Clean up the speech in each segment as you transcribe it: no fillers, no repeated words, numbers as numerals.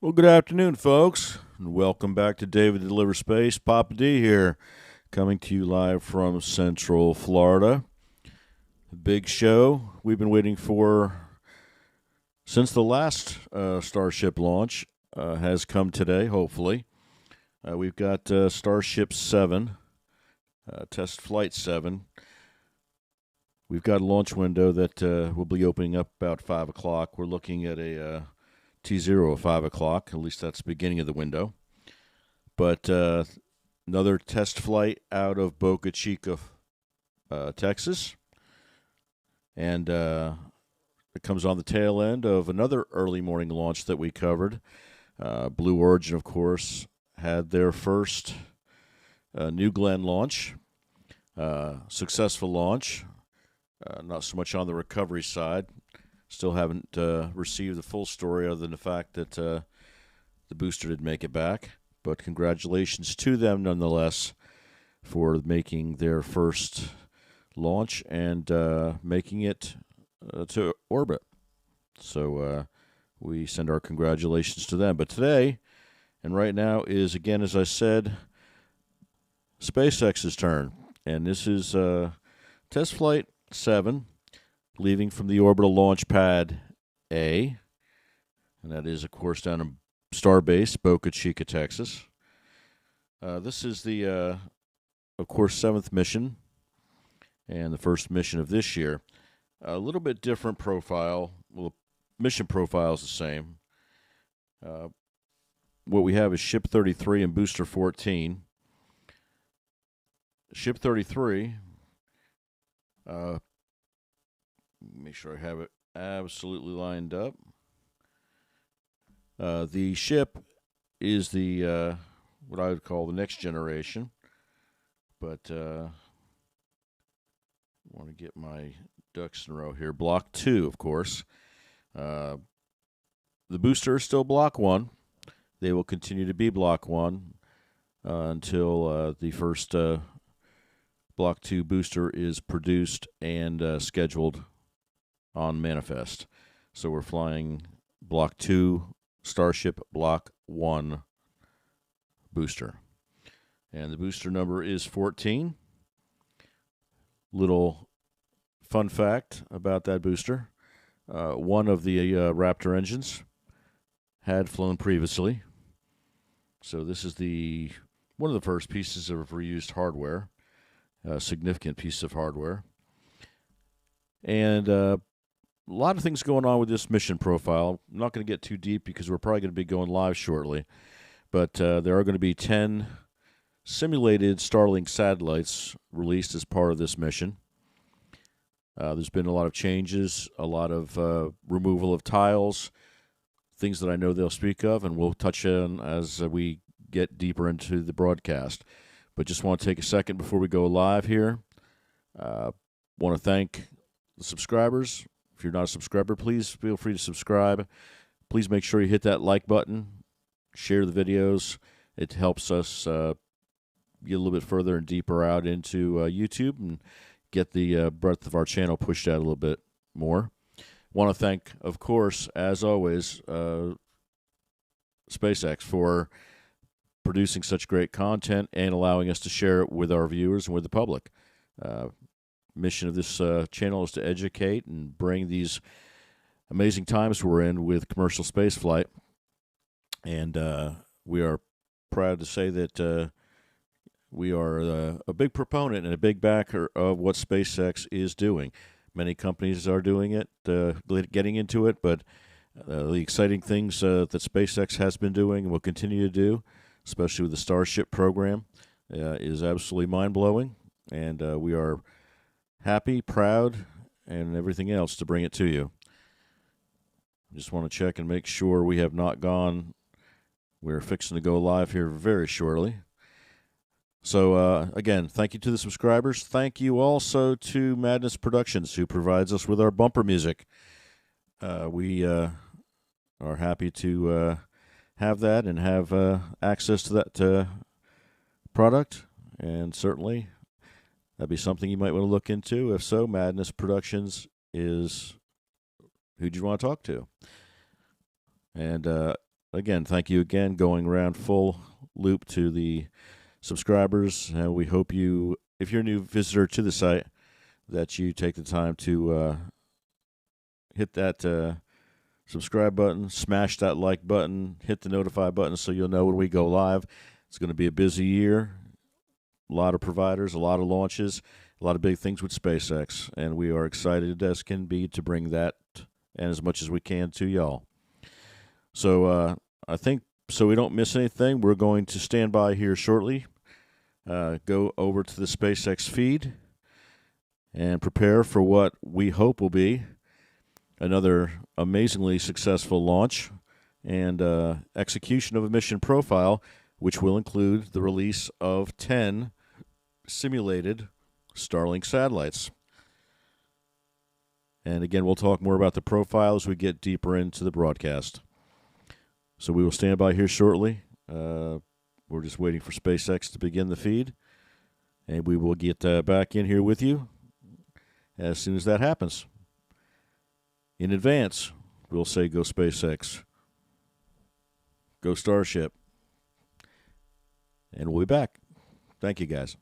Well, good afternoon, folks, and welcome back to David Deliver Space. Papa D here, coming to you live from Central Florida. A big show we've been waiting for since the last Starship launch has come today, hopefully. We've got Starship 7, Test Flight 7. We've got a launch window that will be opening up about 5 o'clock. We're looking at a T0 at 5 o'clock. At least that's the beginning of the window. But another test flight out of Boca Chica, Texas. And it comes on the tail end of another early morning launch that we covered. Blue Origin, of course, had their first New Glenn launch. Successful launch. Not so much on the recovery side. Still haven't received the full story other than the fact that the booster did make it back. But congratulations to them nonetheless for making their first launch and making it to orbit. So we send our congratulations to them. But today and right now is, again, as I said, SpaceX's turn. And this is Test Flight 7, leaving from the orbital launch pad A, and that is, of course, down in Starbase, Boca Chica, Texas. This is the, of course, 7th mission and the first mission of this year. A little bit different profile. Well, the mission profile is the same. What we have is Ship 33 and Booster 14. Ship 33, make sure I have it absolutely lined up. The ship is the what I would call the next generation, but I want to get my ducks in a row here. Block 2, of course. The booster is still Block 1. They will continue to be Block 1 until the first Block 2 booster is produced and scheduled on manifest. So we're flying Block 2 Starship Block 1 booster. And the booster number is 14. Little fun fact about that booster. One of the Raptor engines had flown previously. So this is one of the first pieces of reused hardware. A significant piece of hardware. And a lot of things going on with this mission profile. I'm not going to get too deep because we're probably going to be going live shortly. But there are going to be 10 simulated Starlink satellites released as part of this mission. There's been a lot of changes, a lot of removal of tiles, things that I know they'll speak of, and we'll touch on as we get deeper into the broadcast. But just want to take a second before we go live here. Want to thank the subscribers. If you're not a subscriber, please feel free to subscribe. Please make sure you hit that like button. Share the videos. It helps us get a little bit further and deeper out into YouTube and get the breadth of our channel pushed out a little bit more. Want to thank, of course, as always, SpaceX for producing such great content and allowing us to share it with our viewers and with the public. Mission of this channel is to educate and bring these amazing times we're in with commercial spaceflight. And we are proud to say that we are a big proponent and a big backer of what SpaceX is doing. Many companies are doing it, getting into it, but the exciting things that SpaceX has been doing and will continue to do, especially with the Starship program, is absolutely mind-blowing, and we are happy, proud, and everything else to bring it to you. Just want to check and make sure we have not gone. We're fixing to go live here very shortly. So, again, thank you to the subscribers. Thank you also to Maddness Productions, who provides us with our bumper music. We are happy to have that and have access to that product, and certainly that'd be something you might want to look into. If so, Maddness Productions is who do you want to talk to. And again, thank you again, going around full loop to the subscribers. We hope you, if you're a new visitor to the site, that you take the time to hit that subscribe button, smash that like button, hit the notify button so you'll know when we go live. It's going to be a busy year, a lot of providers, a lot of launches, a lot of big things with SpaceX, and we are excited as can be to bring that and as much as we can to y'all. So I think so we don't miss anything, we're going to stand by here shortly, go over to the SpaceX feed, and prepare for what we hope will be another amazingly successful launch and execution of a mission profile, which will include the release of 10 simulated Starlink satellites. And again, we'll talk more about the profile as we get deeper into the broadcast. So we will stand by here shortly. We're just waiting for SpaceX to begin the feed, and we will get back in here with you as soon as that happens. In advance, we'll say go SpaceX, go Starship, and we'll be back. Thank you, guys.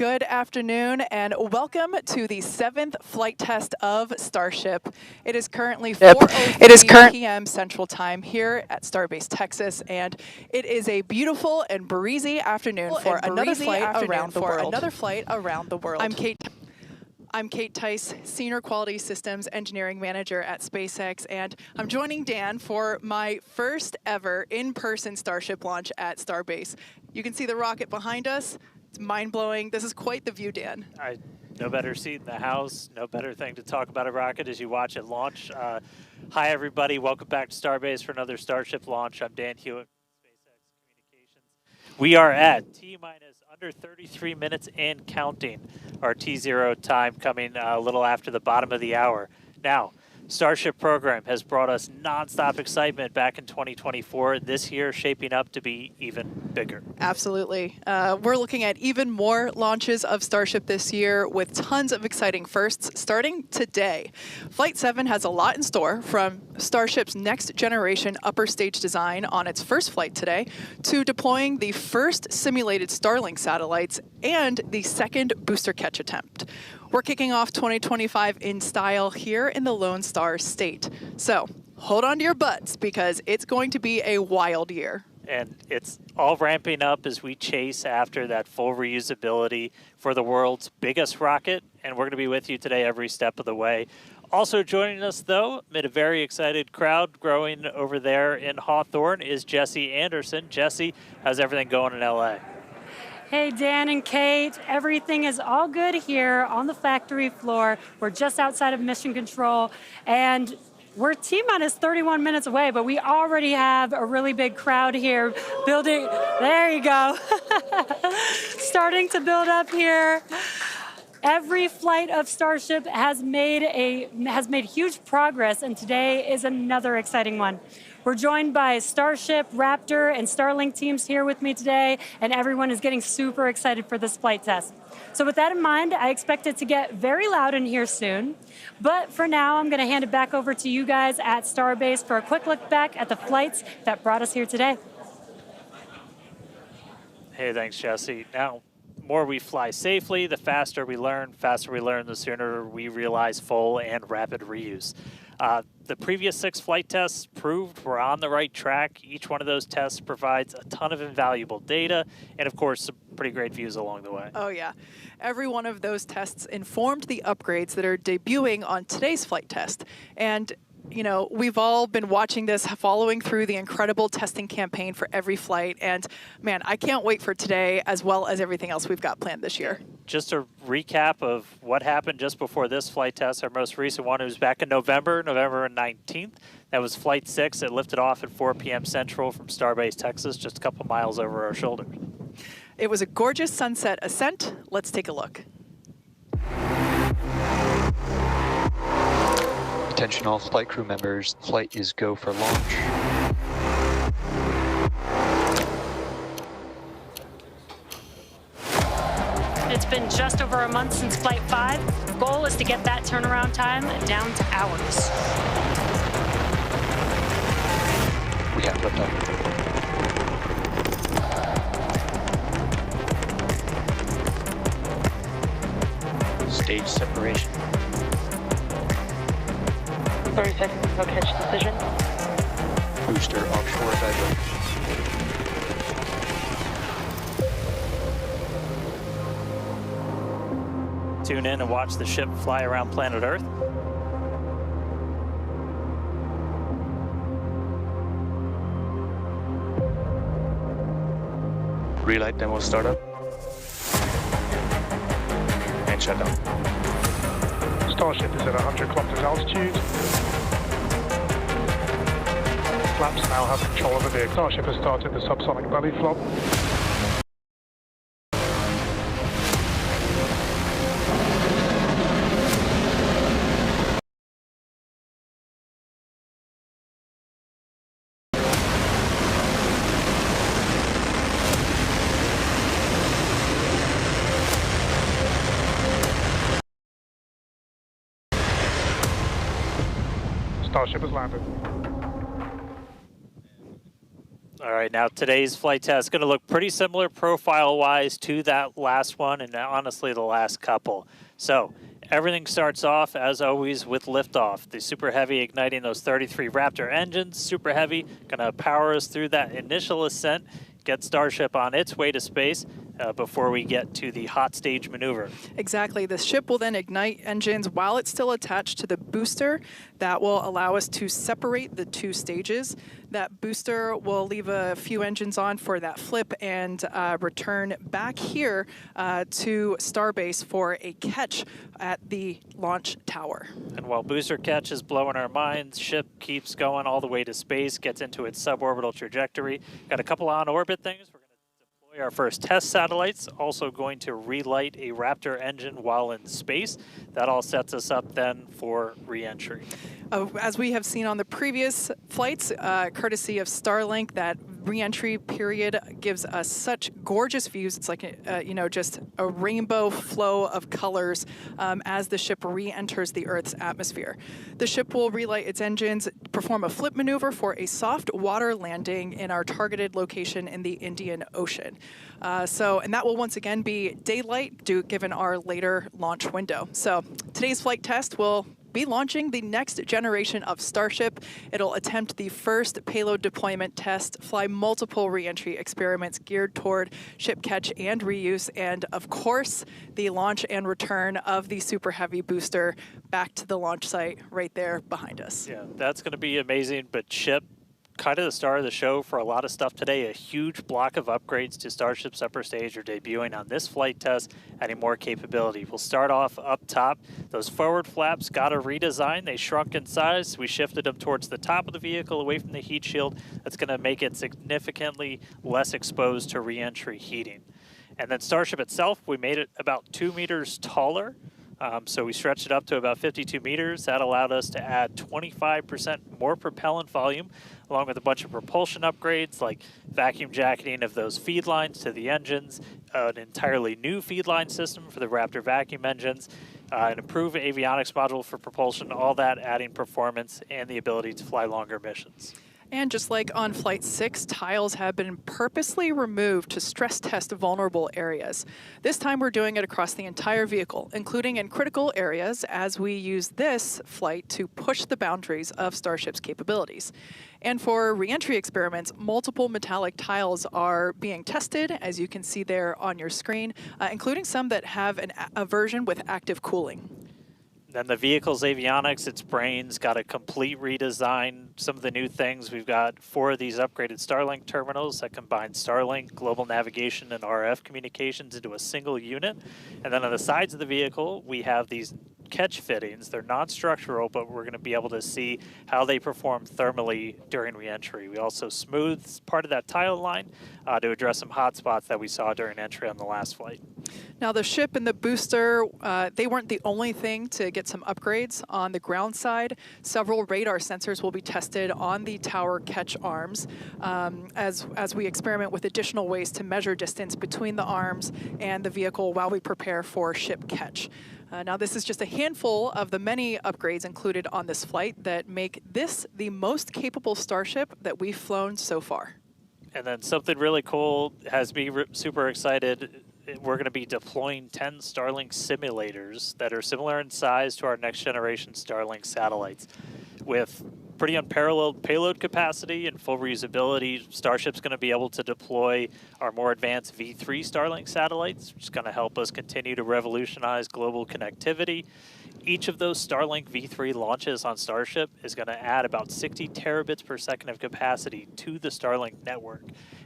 Good afternoon and welcome to the 7th flight test of Starship. It is currently 4:03 p.m. Central Time here at Starbase, Texas, and it is a beautiful and breezy afternoon for another flight around the world. I'm Kate Tice, Senior Quality Systems Engineering Manager at SpaceX, and I'm joining Dan for my first ever in-person Starship launch at Starbase. You can see the rocket behind us. It's mind-blowing. This is quite the view, Dan. No better seat in the house, no better thing to talk about a rocket as you watch it launch. Hi, everybody. Welcome back to Starbase for another Starship launch. I'm Dan Hewitt from SpaceX Communications. We are at T-minus under 33 minutes and counting. Our T0 time coming a little after the bottom of the hour. Now, Starship program has brought us nonstop excitement back in 2024. This year shaping up to be even bigger. Absolutely. We're looking at even more launches of Starship this year with tons of exciting firsts starting today. Flight 7 has a lot in store, from Starship's next generation upper stage design on its first flight today to deploying the first simulated Starlink satellites and the second booster catch attempt. We're kicking off 2025 in style here in the Lone Star State. So hold on to your butts because it's going to be a wild year. And it's all ramping up as we chase after that full reusability for the world's biggest rocket. And we're going to be with you today every step of the way. Also joining us, though, amid a very excited crowd growing over there in Hawthorne, is Jesse Anderson. Jesse, how's everything going in LA? Hey, Dan and Kate, everything is all good here on the factory floor. We're just outside of mission control, and we're T-minus 31 minutes away, but we already have a really big crowd here building. There you go. Starting to build up here. Every flight of Starship has made huge progress, and today is another exciting one. We're joined by Starship, Raptor, and Starlink teams here with me today, and everyone is getting super excited for this flight test. So with that in mind, I expect it to get very loud in here soon. But for now, I'm going to hand it back over to you guys at Starbase for a quick look back at the flights that brought us here today. Hey, thanks, Jesse. Now, the more we fly safely, the faster we learn, the sooner we realize full and rapid reuse. The previous 6 flight tests proved we're on the right track. Each one of those tests provides a ton of invaluable data and, of course, some pretty great views along the way. Oh, yeah. Every one of those tests informed the upgrades that are debuting on today's flight test. And you know, we've all been watching this, following through the incredible testing campaign for every flight. And man, I can't wait for today as well as everything else we've got planned this year. Just a recap of what happened just before this flight test. Our most recent one was back in November 19th. That was Flight 6. It lifted off at 4 p.m. Central from Starbase, Texas, just a couple miles over our shoulders. It was a gorgeous sunset ascent. Let's take a look. Attention all flight crew members, flight is go for launch. It's been just over a month since Flight 5. Goal is to get that turnaround time down to hours. We have liftoff. Stage separation. 30 seconds, no catch decision. Booster offshore evaluation. Tune in and watch the ship fly around planet Earth. Relight demo startup. And shut down. Starship is at 100 kilometers altitude. Flaps now have control of the vehicle. Starship has started the subsonic belly flop. Starship has landed. All right, now today's flight test is going to look pretty similar profile-wise to that last one and honestly the last couple. So everything starts off, as always, with liftoff. The Super Heavy igniting those 33 Raptor engines. Super Heavy going to power us through that initial ascent, get Starship on its way to space before we get to the hot stage maneuver. Exactly. The ship will then ignite engines while it's still attached to the booster. That will allow us to separate the two stages. That booster will leave a few engines on for that flip and return back here to Starbase for a catch at the launch tower. And while booster catch is blowing our minds, ship keeps going all the way to space, gets into its suborbital trajectory. Got a couple on-orbit things. We're going to deploy our first test satellites, also going to relight a Raptor engine while in space. That all sets us up then for re-entry. As we have seen on the previous flights, courtesy of Starlink, that re-entry period gives us such gorgeous views. It's like, just a rainbow flow of colors as the ship re-enters the Earth's atmosphere. The ship will relight its engines, perform a flip maneuver for a soft water landing in our targeted location in the Indian Ocean. And that will once again be daylight given our later launch window. So today's flight test will be launching the next generation of Starship. It'll attempt the first payload deployment test, fly multiple re-entry experiments geared toward ship catch and reuse, and of course, the launch and return of the Super Heavy booster back to the launch site right there behind us. Yeah, that's going to be amazing, but ship, kind of the star of the show for a lot of stuff today. A huge block of upgrades to Starship's upper stage are debuting on this flight test, adding more capability. We'll start off up top. Those forward flaps got a redesign. They shrunk in size. We shifted them towards the top of the vehicle, away from the heat shield. That's going to make it significantly less exposed to re-entry heating. And then Starship itself, we made it about 2 meters taller. So we stretched it up to about 52 meters. That allowed us to add 25% more propellant volume, along with a bunch of propulsion upgrades like vacuum jacketing of those feed lines to the engines, an entirely new feed line system for the Raptor vacuum engines, an improved avionics module for propulsion, all that adding performance and the ability to fly longer missions. And just like on Flight 6, tiles have been purposely removed to stress test vulnerable areas. This time we're doing it across the entire vehicle, including in critical areas, as we use this flight to push the boundaries of Starship's capabilities. And for re-entry experiments, multiple metallic tiles are being tested, as you can see there on your screen, including some that have a version with active cooling. Then the vehicle's avionics, its brains, got a complete redesign. Some of the new things, we've got 4 of these upgraded Starlink terminals that combine Starlink, global navigation, and RF communications into a single unit. And then on the sides of the vehicle, we have these catch fittings. They're non-structural, but we're going to be able to see how they perform thermally during re-entry. We also smoothed part of that tile line to address some hot spots that we saw during entry on the last flight. Now the ship and the booster, they weren't the only thing to get some upgrades. On the ground side, several radar sensors will be tested on the tower catch arms as we experiment with additional ways to measure distance between the arms and the vehicle while we prepare for ship catch. Now this is just a handful of the many upgrades included on this flight that make this the most capable Starship that we've flown so far. And then something really cool has me super excited. We're going to be deploying 10 Starlink simulators that are similar in size to our next generation Starlink satellites. With pretty unparalleled payload capacity and full reusability, Starship's going to be able to deploy our more advanced V3 Starlink satellites, which is going to help us continue to revolutionize global connectivity. Each of those Starlink V3 launches on Starship is going to add about 60 terabits per second of capacity to the Starlink network.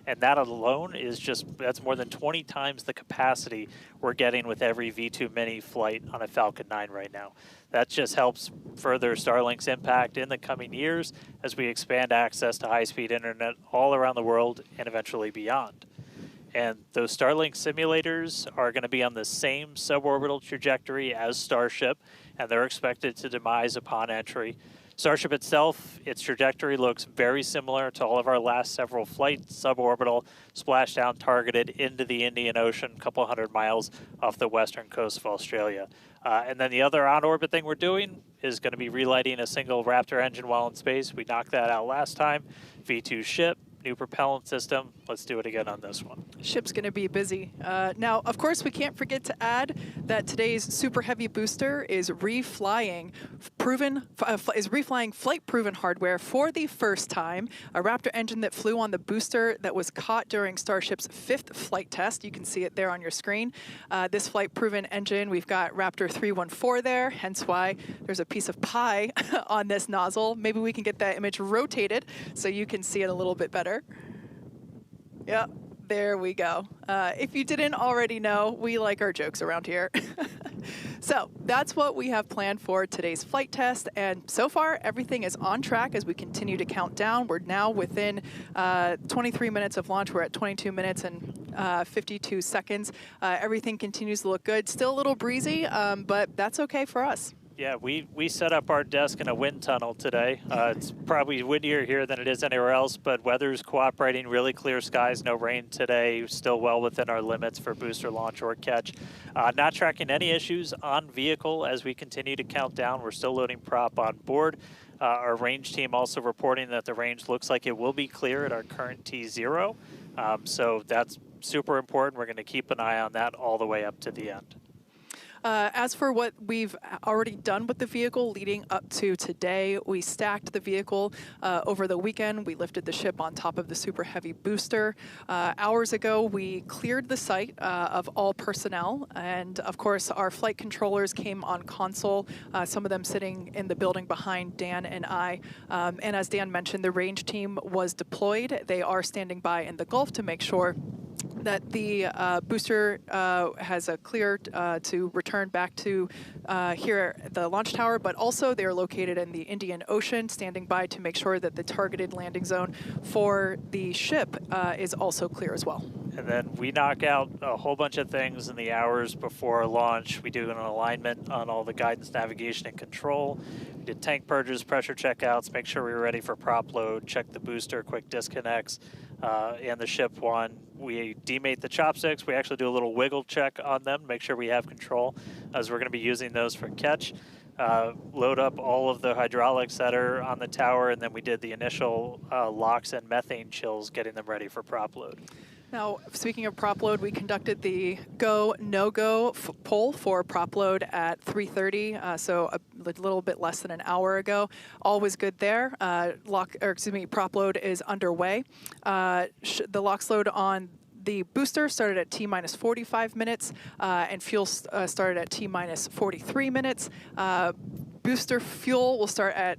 And that alone is that's more than 20 times the capacity we're getting with every V2 Mini flight on a Falcon 9 right now. That just helps further Starlink's impact in the coming years as we expand access to high-speed internet all around the world and eventually beyond. And those Starlink simulators are going to be on the same suborbital trajectory as Starship, and they're expected to demise upon entry. Starship itself, its trajectory looks very similar to all of our last several flights, suborbital, splashdown targeted into the Indian Ocean, a couple hundred miles off the western coast of Australia. And then the other on-orbit thing we're doing is going to be relighting a single Raptor engine while in space. We knocked that out last time. V2 ship, new propellant system. Let's do it again on this one. Ship's going to be busy. Now, of course, we can't forget to add that today's Super Heavy booster is reflying flight-proven hardware for the first time. A Raptor engine that flew on the booster that was caught during Starship's 5th flight test. You can see it there on your screen. This flight-proven engine, we've got Raptor 314 there, hence why there's a piece of pie on this nozzle. Maybe we can get that image rotated so you can see it a little bit better. Yeah, there we go. If you didn't already know, we like our jokes around here. So that's what we have planned for today's flight test, and so far everything is on track as we continue to count down. We're now within 23 minutes of launch. We're at 22 minutes and 52 seconds. Everything continues to look good. Still a little breezy, but that's okay for us. Yeah, we set up our desk in a wind tunnel today. It's probably windier here than it is anywhere else, but weather's cooperating, really clear skies, no rain today, still well within our limits for booster launch or catch. Not tracking any issues on vehicle as we continue to count down. We're still loading prop on board. Our range team also reporting that the range looks like it will be clear at our current T0. So that's super important. We're going to keep an eye on that all the way up to the end. As for what we've already done with the vehicle leading up to today, we stacked the vehicle over the weekend. We lifted the ship on top of the Super Heavy booster. Hours ago, we cleared the site of all personnel, and of course, our flight controllers came on console, some of them sitting in the building behind Dan and I. And as Dan mentioned, the range team was deployed. They are standing by in the Gulf to make sure that the booster has a clear to return back to here at the launch tower, but also they are located in the Indian Ocean, standing by to make sure that the targeted landing zone for the ship is also clear as well. And then we knock out a whole bunch of things in the hours before launch. We do an alignment on all the guidance, navigation, and control. We did tank purges, pressure checkouts, make sure we were ready for prop load, check the booster, quick disconnects, and the ship one. We demate the chopsticks. We actually do a little wiggle check on them, make sure we have control, as we're going to be using those for catch. Load up all of the hydraulics that are on the tower, and then we did the initial locks and methane chills, getting them ready for prop load. Now, speaking of prop load, we conducted the go, no-go poll for prop load at 3:30, so a little bit less than an hour ago. All was good there. Prop load is underway. The LOX load on the booster started at T-minus 45 minutes, and fuel started at T-minus 43 minutes. Booster fuel will start at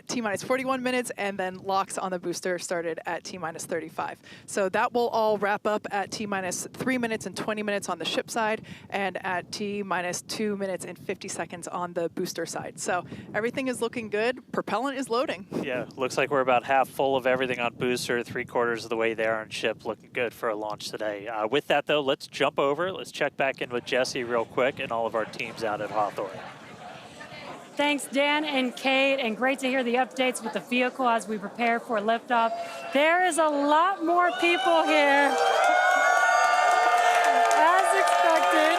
T-minus 41 minutes, and then LOX on the booster started at T-minus 35. So that will all wrap up at T-minus 3 minutes and 20 minutes on the ship side, and at T-minus 2 minutes and 50 seconds on the booster side. So everything is looking good. Propellant is loading. Yeah, looks like we're about half full of everything on booster, 3/4 of the way there on ship, looking good for a launch today. With that, though, let's jump over. Let's check back in with Jesse real quick and all of our teams out at Hawthorne. Thanks, Dan and Kate, and great to hear the updates with the vehicle as we prepare for liftoff. There is a lot more people here, as expected.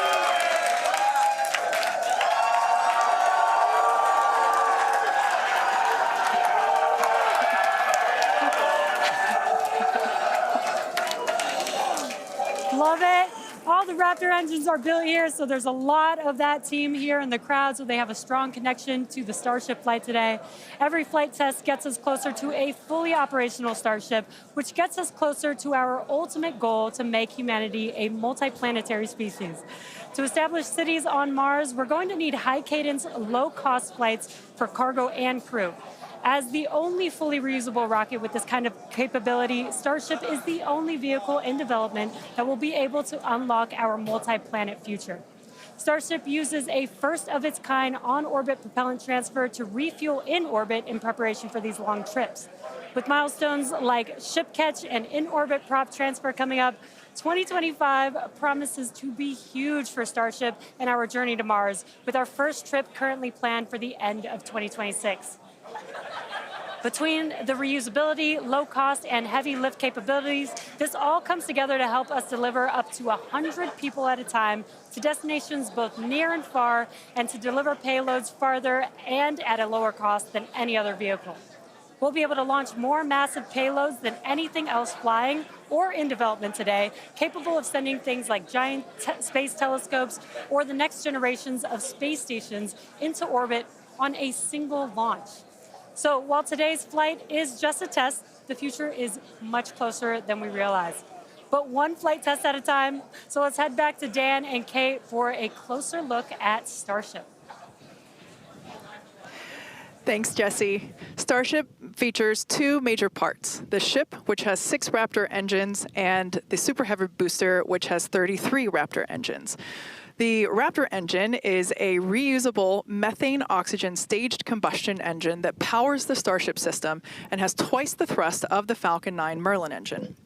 Love it. All the Raptor engines are built here, so there's a lot of that team here in the crowd, so they have a strong connection to the Starship flight today. Every flight test gets us closer to a fully operational Starship, which gets us closer to our ultimate goal to make humanity a multiplanetary species. To establish cities on Mars, we're going to need high-cadence, low-cost flights for cargo and crew. As the only fully reusable rocket with this kind of capability, Starship is the only vehicle in development that will be able to unlock our multi-planet future. Starship uses a first-of-its-kind on-orbit propellant transfer to refuel in orbit in preparation for these long trips. With milestones like ship catch and in-orbit prop transfer coming up, 2025 promises to be huge for Starship and our journey to Mars, with our first trip currently planned for the end of 2026. Between the reusability, low cost, and heavy lift capabilities, this all comes together to help us deliver up to 100 people at a time to destinations both near and far, and to deliver payloads farther and at a lower cost than any other vehicle. We'll be able to launch more massive payloads than anything else flying or in development today, capable of sending things like giant space telescopes or the next generations of space stations into orbit on a single launch. So while today's flight is just a test, the future is much closer than we realize. But one flight test at a time, so let's head back to Dan and Kate for a closer look at Starship. Thanks, Jesse. Starship features two major parts: the ship, which has 6 Raptor engines, and the Super Heavy booster, which has 33 Raptor engines. The Raptor engine is a reusable methane-oxygen staged combustion engine that powers the Starship system and has twice the thrust of the Falcon 9 Merlin engine.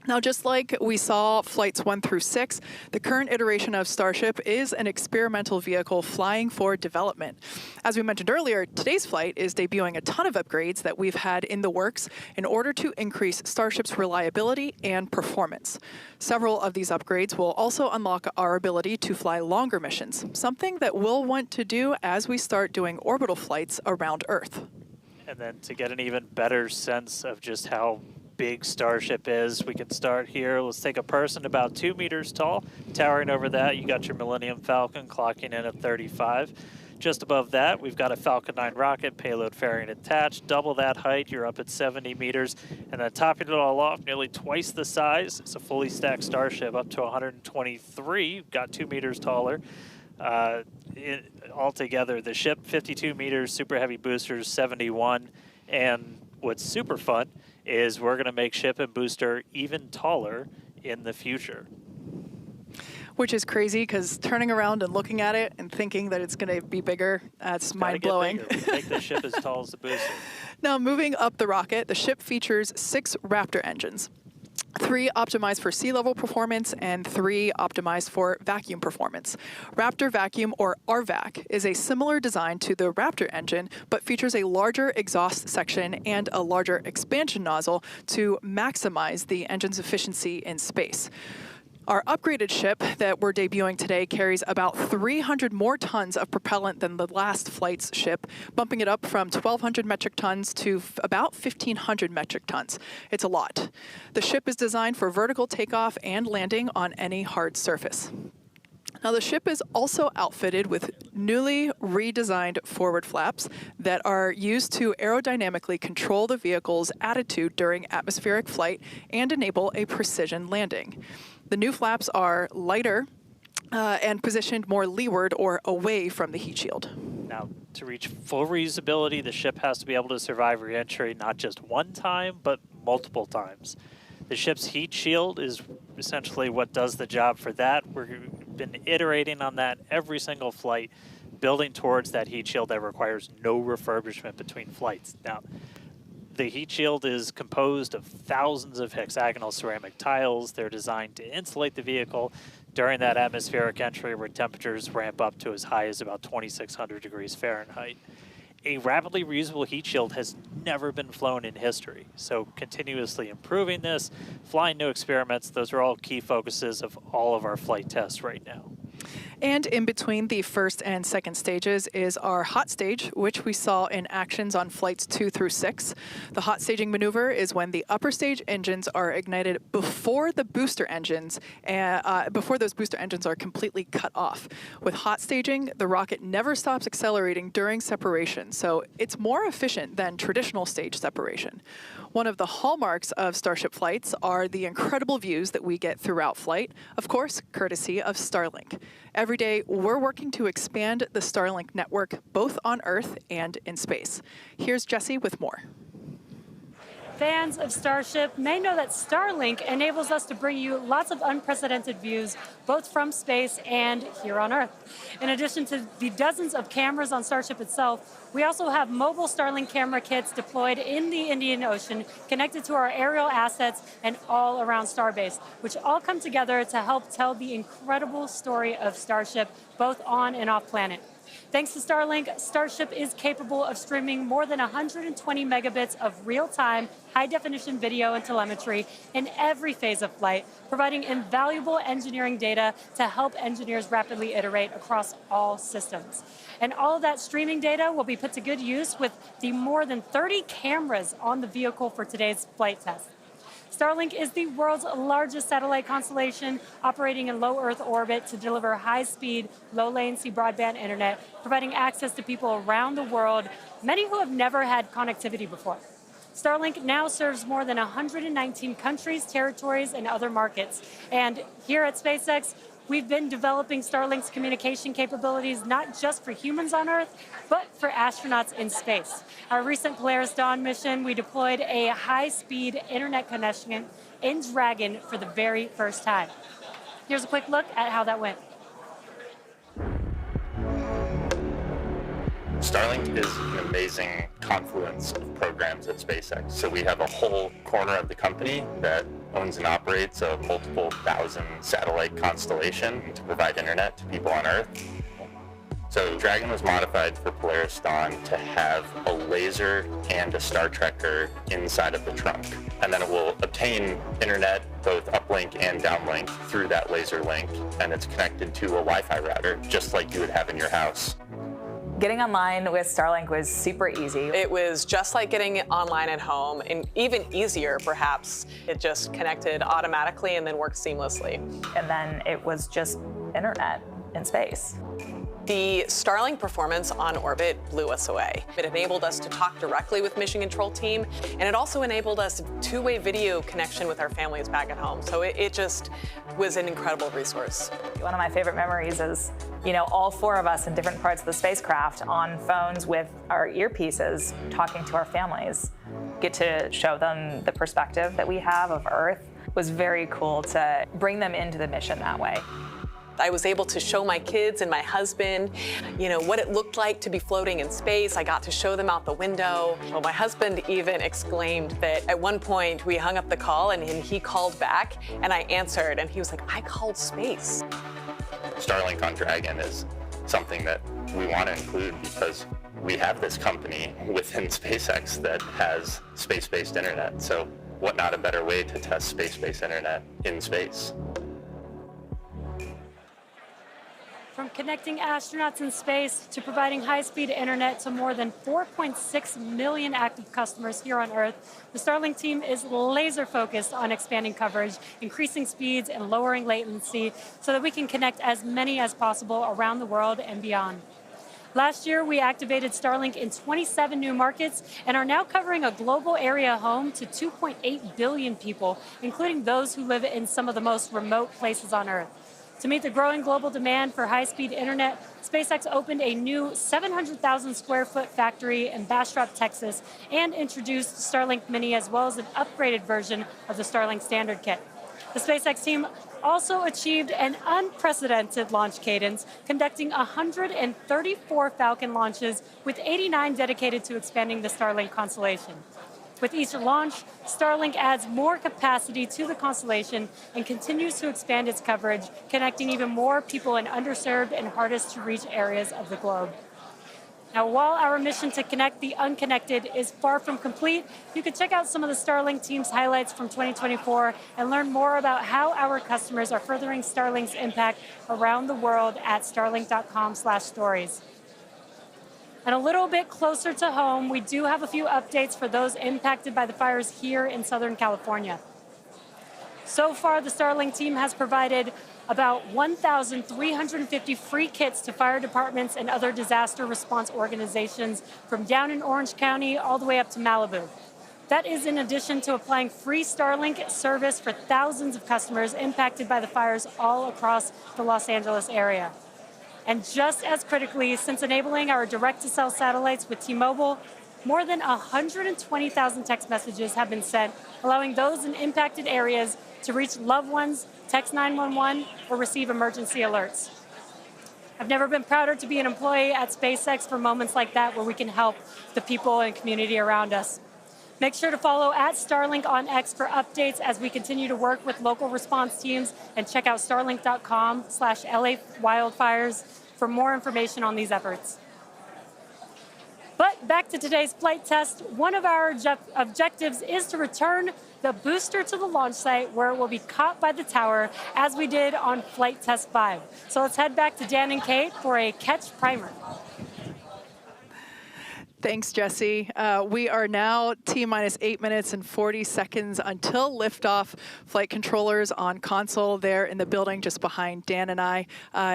Now, just like we saw flights 1 through 6, the current iteration of Starship is an experimental vehicle flying for development. As we mentioned earlier, today's flight is debuting a ton of upgrades that we've had in the works in order to increase Starship's reliability and performance. Several of these upgrades will also unlock our ability to fly longer missions, something that we'll want to do as we start doing orbital flights around Earth. And then to get an even better sense of just how big Starship is, we can start here. Let's take a person about 2 meters tall. Towering over that, you got your Millennium Falcon clocking in at 35. Just above that, we've got a Falcon 9 rocket, payload fairing attached. Double that height, you're up at 70 meters. And then topping it all off, nearly twice the size, it's a fully stacked Starship up to 123, got 2 meters taller. Altogether, the ship, 52 meters, Super Heavy boosters, 71. And what's super fun is we're going to make ship and booster even taller in the future. Which is crazy, because turning around and looking at it and thinking that it's going to be bigger, that's mind-blowing. We make the ship as tall as the booster. Now, moving up the rocket, the ship features 6 Raptor engines. 3 optimized for sea level performance and 3 optimized for vacuum performance. Raptor Vacuum, or RVAC, is a similar design to the Raptor engine, but features a larger exhaust section and a larger expansion nozzle to maximize the engine's efficiency in space. Our upgraded ship that we're debuting today carries about 300 more tons of propellant than the last flight's ship, bumping it up from 1,200 metric tons to about 1,500 metric tons. It's a lot. The ship is designed for vertical takeoff and landing on any hard surface. Now, the ship is also outfitted with newly redesigned forward flaps that are used to aerodynamically control the vehicle's attitude during atmospheric flight and enable a precision landing. The new flaps are lighter and positioned more leeward or away from the heat shield. Now, to reach full reusability, the ship has to be able to survive re-entry not just one time, but multiple times. The ship's heat shield is essentially what does the job for that. We've been iterating on that every single flight, building towards that heat shield that requires no refurbishment between flights. Now, the heat shield is composed of thousands of hexagonal ceramic tiles. They're designed to insulate the vehicle during that atmospheric entry where temperatures ramp up to as high as about 2,600 degrees Fahrenheit. A rapidly reusable heat shield has never been flown in history, so continuously improving this, flying new experiments, those are all key focuses of all of our flight tests right now. And in between the first and second stages is our hot stage, which we saw in actions on flights 2 through 6. The hot staging maneuver is when the upper stage engines are ignited before the booster engines, before those booster engines are completely cut off. With hot staging, the rocket never stops accelerating during separation, so it's more efficient than traditional stage separation. One of the hallmarks of Starship flights are the incredible views that we get throughout flight, of course, courtesy of Starlink. Every day, we're working to expand the Starlink network, both on Earth and in space. Here's Jesse with more. Fans of Starship may know that Starlink enables us to bring you lots of unprecedented views, both from space and here on Earth. In addition to the dozens of cameras on Starship itself, we also have mobile Starlink camera kits deployed in the Indian Ocean, connected to our aerial assets and all around Starbase, which all come together to help tell the incredible story of Starship, both on and off planet. Thanks to Starlink, Starship is capable of streaming more than 120 megabits of real-time, high-definition video and telemetry in every phase of flight, providing invaluable engineering data to help engineers rapidly iterate across all systems. And all of that streaming data will be put to good use with the more than 30 cameras on the vehicle for today's flight test. Starlink is the world's largest satellite constellation, operating in low Earth orbit to deliver high-speed, low-latency broadband internet, providing access to people around the world, many who have never had connectivity before. Starlink now serves more than 119 countries, territories, and other markets. And here at SpaceX, we've been developing Starlink's communication capabilities not just for humans on Earth, but for astronauts in space. Our recent Polaris Dawn mission, we deployed a high-speed internet connection in Dragon for the very first time. Here's a quick look at how that went. Starlink is an amazing confluence of programs at SpaceX. So we have a whole corner of the company that owns and operates a multiple thousand satellite constellation to provide internet to people on Earth. So Dragon was modified for Polaris Dawn to have a laser and a Star Trekker inside of the trunk. And then it will obtain internet, both uplink and downlink, through that laser link. And it's connected to a Wi-Fi router, just like you would have in your house. Getting online with Starlink was super easy. It was just like getting online at home, and even easier, perhaps. It just connected automatically and then worked seamlessly. And then it was just internet in space. The Starlink performance on orbit blew us away. It enabled us to talk directly with Mission Control team, and it also enabled us two-way video connection with our families back at home. So it just was an incredible resource. One of my favorite memories is, all four of us in different parts of the spacecraft on phones with our earpieces talking to our families. Get to show them the perspective that we have of Earth. It was very cool to bring them into the mission that way. I was able to show my kids and my husband, what it looked like to be floating in space. I got to show them out the window. Well, my husband even exclaimed that at one point we hung up the call and he called back and I answered and he was like, I called space. Starlink on Dragon is something that we want to include because we have this company within SpaceX that has space-based internet. So what not a better way to test space-based internet in space? From connecting astronauts in space to providing high-speed internet to more than 4.6 million active customers here on Earth, the Starlink team is laser-focused on expanding coverage, increasing speeds, and lowering latency so that we can connect as many as possible around the world and beyond. Last year, we activated Starlink in 27 new markets and are now covering a global area home to 2.8 billion people, including those who live in some of the most remote places on Earth. To meet the growing global demand for high-speed internet, SpaceX opened a new 700,000 square foot factory in Bastrop, Texas, and introduced Starlink Mini as well as an upgraded version of the Starlink Standard Kit. The SpaceX team also achieved an unprecedented launch cadence, conducting 134 Falcon launches, with 89 dedicated to expanding the Starlink constellation. With each launch, Starlink adds more capacity to the constellation and continues to expand its coverage, connecting even more people in underserved and hardest to reach areas of the globe. Now, while our mission to connect the unconnected is far from complete, you can check out some of the Starlink team's highlights from 2024 and learn more about how our customers are furthering Starlink's impact around the world at starlink.com/stories. And a little bit closer to home, we do have a few updates for those impacted by the fires here in Southern California. So far, the Starlink team has provided about 1,350 free kits to fire departments and other disaster response organizations from down in Orange County all the way up to Malibu. That is in addition to applying free Starlink service for thousands of customers impacted by the fires all across the Los Angeles area. And just as critically, since enabling our direct-to-cell satellites with T-Mobile, more than 120,000 text messages have been sent, allowing those in impacted areas to reach loved ones, text 911, or receive emergency alerts. I've never been prouder to be an employee at SpaceX for moments like that where we can help the people and community around us. Make sure to follow @Starlink on X for updates as we continue to work with local response teams, and check out starlink.com/LA wildfires. for more information on these efforts. But back to today's flight test, one of our objectives is to return the booster to the launch site where it will be caught by the tower as we did on flight test 5. So let's head back to Dan and Kate for a catch primer. Thanks, Jesse. We are now T-minus 8 minutes and 40 seconds until liftoff. Flight controllers on console there in the building just behind Dan and I.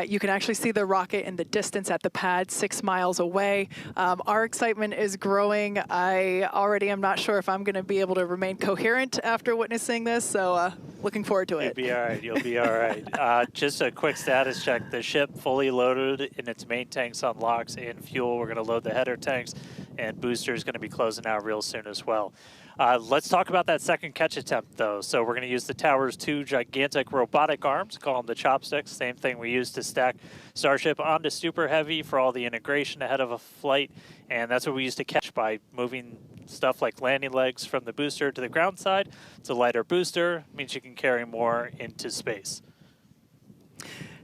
You can actually see the rocket in the distance at the pad 6 miles away. Our excitement is growing. I already am not sure if I'm going to be able to remain coherent after witnessing this, so looking forward to it. You'll be all right. You'll be all right. Just a quick status check. The ship fully loaded in its main tanks on LOX and fuel. We're going to load the header tanks, and booster is going to be closing out real soon as well. Let's talk about that second catch attempt, though. So we're going to use the tower's 2 gigantic robotic arms, call them the chopsticks, same thing we used to stack Starship onto Super Heavy for all the integration ahead of a flight, and that's what we used to catch by moving stuff like landing legs from the booster to the ground side. It's a lighter booster, means you can carry more into space.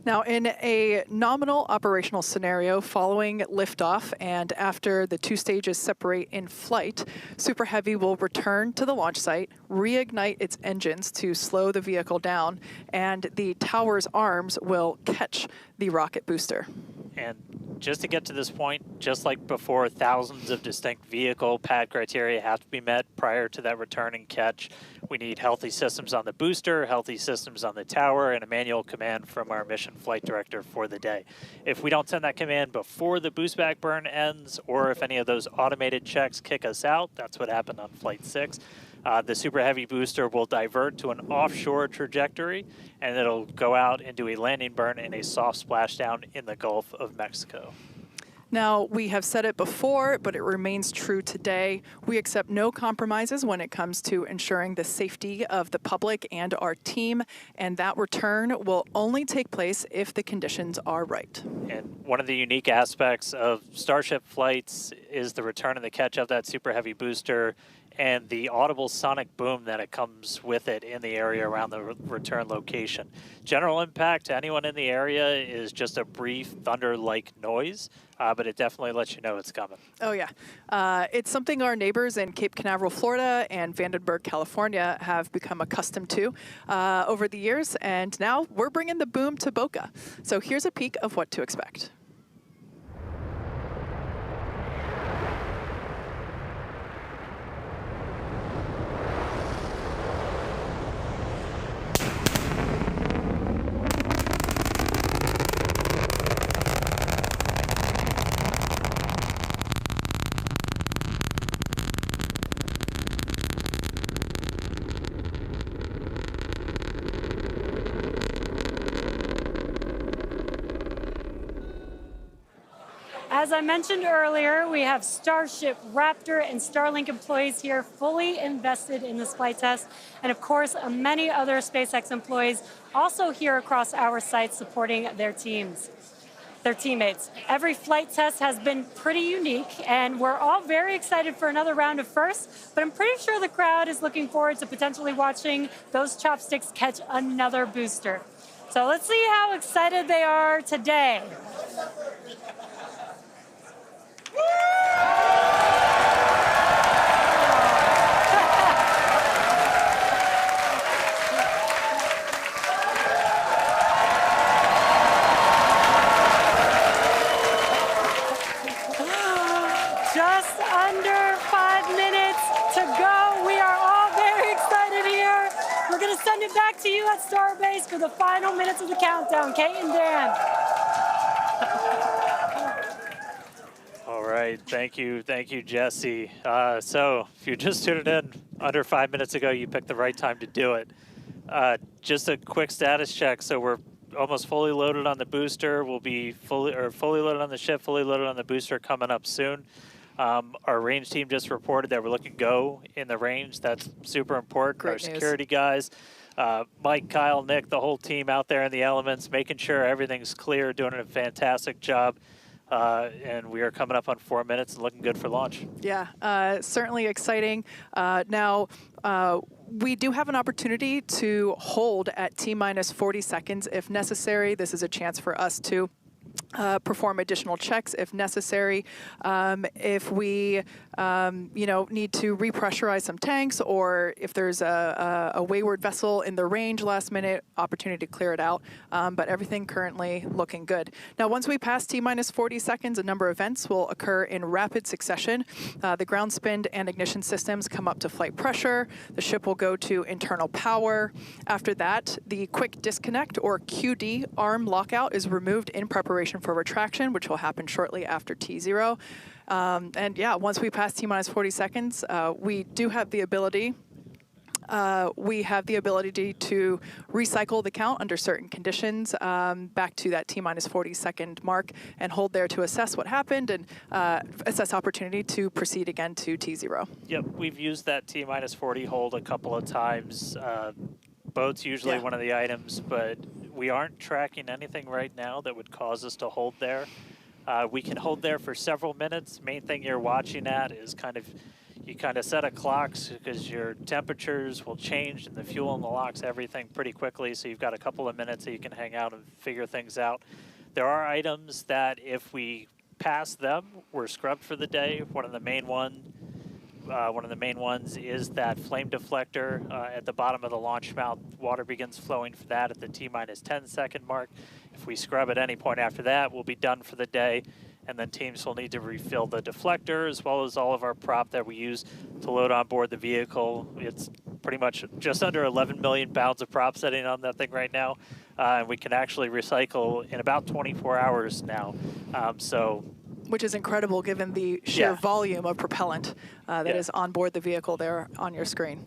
Now, in a nominal operational scenario following liftoff and after the 2 stages separate in flight, Super Heavy will return to the launch site, reignite its engines to slow the vehicle down, and the tower's arms will catch the rocket booster. And just to get to this point, just like before, thousands of distinct vehicle pad criteria have to be met prior to that return and catch. We need healthy systems on the booster, healthy systems on the tower, and a manual command from our mission flight director for the day. If we don't send that command before the boost back burn ends, or if any of those automated checks kick us out, that's what happened on Flight 6, the Super Heavy booster will divert to an offshore trajectory, and it'll go out and do a landing burn in a soft splashdown in the Gulf of Mexico. Now, we have said it before, but it remains true today. We accept no compromises when it comes to ensuring the safety of the public and our team, and that return will only take place if the conditions are right. And one of the unique aspects of Starship flights is the return and the catch of that Super Heavy booster and the audible sonic boom that it comes with it in the area around the return location. General impact to anyone in the area is just a brief thunder-like noise, but it definitely lets you know it's coming. Oh, yeah. It's something our neighbors in Cape Canaveral, Florida and Vandenberg, California have become accustomed to over the years, and now we're bringing the boom to Boca. So here's a peek of what to expect. As I mentioned earlier, we have Starship, Raptor, and Starlink employees here fully invested in this flight test. And of course, many other SpaceX employees also here across our site supporting their teammates. Every flight test has been pretty unique, and we're all very excited for another round of firsts, but I'm pretty sure the crowd is looking forward to potentially watching those chopsticks catch another booster. So let's see how excited they are today. Just under 5 minutes to go. We are all very excited here. We're going to send it back to you at Starbase for the final minutes of the countdown. Kate and Dan. All right, thank you, Jesse. So if you just tuned in under 5 minutes ago, you picked the right time to do it. Just a quick status check. So we're almost fully loaded on the booster. We'll be fully loaded on the ship, fully loaded on the booster coming up soon. Our range team just reported that we're looking go in the range. That's super important. Great Our news. security guys, Mike, Kyle, Nick, the whole team out there in the elements, making sure everything's clear, doing a fantastic job. And we are coming up on 4 minutes and looking good for launch. Yeah, certainly exciting. Now, we do have an opportunity to hold at T-minus 40 seconds if necessary. This is a chance for us to perform additional checks if necessary. If we, need to repressurize some tanks, or if there's a wayward vessel in the range last minute, opportunity to clear it out. But everything currently looking good. Now, once we pass T-minus 40 seconds, a number of events will occur in rapid succession. The ground spin and ignition systems come up to flight pressure. The ship will go to internal power. After that, the quick disconnect, or QD, arm lockout is removed in preparation for retraction, which will happen shortly after T0. And yeah, once we pass T-minus 40 seconds, we do have the ability to recycle the count under certain conditions back to that T-minus 40 second mark and hold there to assess what happened and assess opportunity to proceed again to T0. Yep, we've used that T-minus 40 hold a couple of times. Boat's usually one of the items, but we aren't tracking anything right now that would cause us to hold there. We can hold there for several minutes. Main thing you're watching at is you set a clocks because your temperatures will change and the fuel in the locks, everything pretty quickly. So you've got a couple of minutes that you can hang out and figure things out. There are items that if we pass them, we're scrubbed for the day. One of the main ones is that flame deflector at the bottom of the launch mount. Water begins flowing for that at the T-minus 10 second mark. If we scrub at any point after that, we'll be done for the day. And then teams will need to refill the deflector as well as all of our prop that we use to load on board the vehicle. It's pretty much just under 11 million pounds of prop sitting on that thing right now. And we can actually recycle in about 24 hours now. Which is incredible given the sheer volume of propellant that is on board the vehicle there on your screen.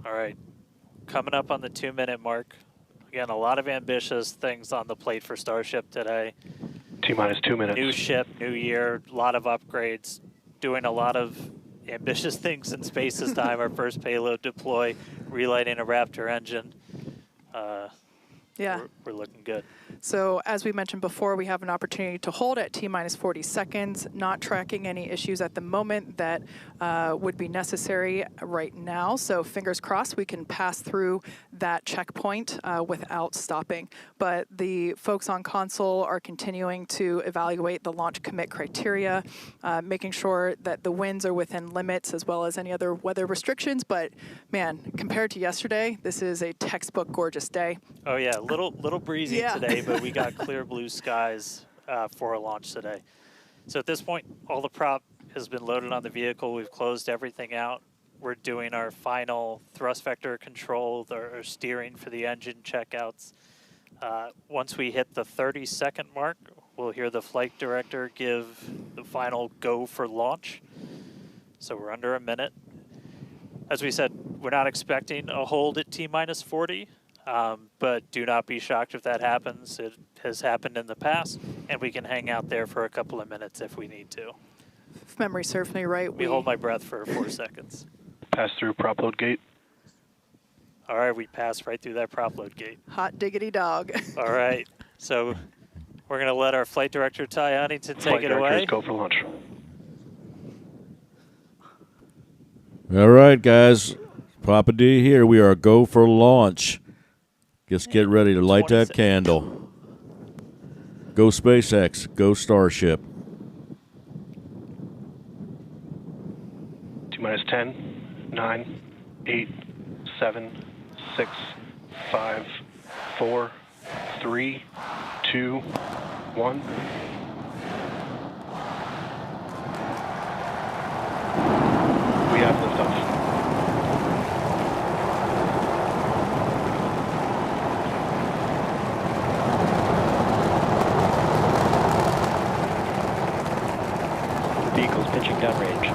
All right, coming up on the 2-minute mark. Again, a lot of ambitious things on the plate for Starship today. T-minus 2 minutes. New ship, new year, a lot of upgrades, doing a lot of ambitious things in space this time. Our first payload deploy, relighting a Raptor engine. We're looking good. So as we mentioned before, we have an opportunity to hold at T-minus 40 seconds, not tracking any issues at the moment that would be necessary right now. So fingers crossed we can pass through that checkpoint without stopping. But the folks on console are continuing to evaluate the launch commit criteria, making sure that the winds are within limits as well as any other weather restrictions. But man, compared to yesterday, this is a textbook gorgeous day. Oh yeah, little breezy today, but we got clear blue skies for a launch today. So at this point, all the prop has been loaded on the vehicle. We've closed everything out. We're doing our final thrust vector control, our steering for the engine checkouts. Once we hit the 30-second mark, we'll hear the flight director give the final go for launch. So we're under a minute. As we said, we're not expecting a hold at T-minus 40. But do not be shocked if that happens. It has happened in the past, and we can hang out there for a couple of minutes if we need to. If memory serves me right, we hold my breath for 4 seconds. Pass through prop load gate. All right, we passed right through that prop load gate. Hot diggity dog. All right, so we're going to let our flight director, Ty Huntington, take it away. Go for launch. All right, guys. Papa D here. We are go for launch. Just get ready to light that candle. Go SpaceX. Go Starship. T-minus 10, 9, 8, 7, 6, 5, 4, 3, 2, 1. We have liftoff. Vehicle's pitching downrange.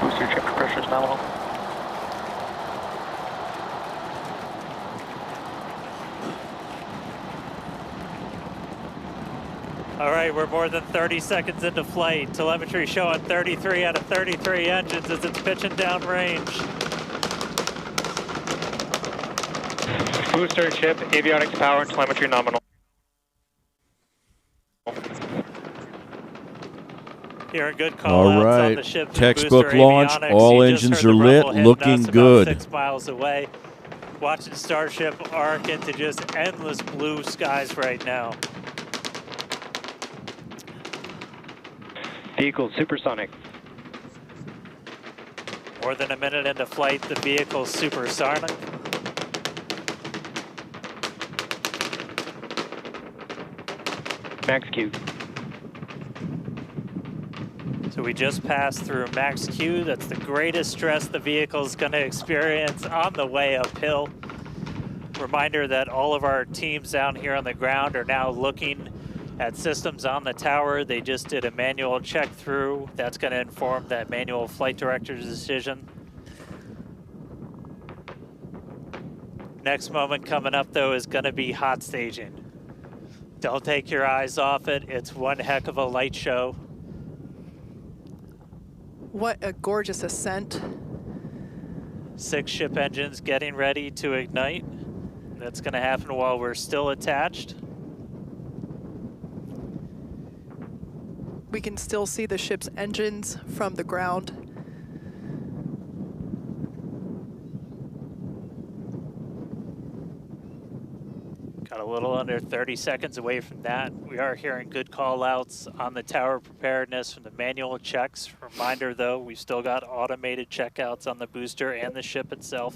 Booster chamber pressure is nominal. All right, we're more than 30 seconds into flight. Telemetry showing 33 out of 33 engines as it's pitching downrange. Booster, chip, avionics, power, and telemetry nominal. Hearing good call outs on the ship. Textbook launch. All engines are lit. Looking good. 6 miles away. Watching Starship arc into just endless blue skies right now. Vehicle supersonic. More than a minute into flight, the vehicle's supersonic. Max Q. So we just passed through max Q. That's the greatest stress the vehicle's going to experience on the way uphill. Reminder that all of our teams down here on the ground are now looking at systems on the tower. They just did a manual check through. That's going to inform that manual flight director's decision. Next moment coming up, though, is going to be hot staging. Don't take your eyes off it. It's one heck of a light show. What a gorgeous ascent. 6 ship engines getting ready to ignite. That's going to happen while we're still attached. We can still see the ship's engines from the ground. Got a little under 30 seconds away from that. We are hearing good call outs on the tower preparedness from the manual checks. Reminder though, we've still got automated checkouts on the booster and the ship itself.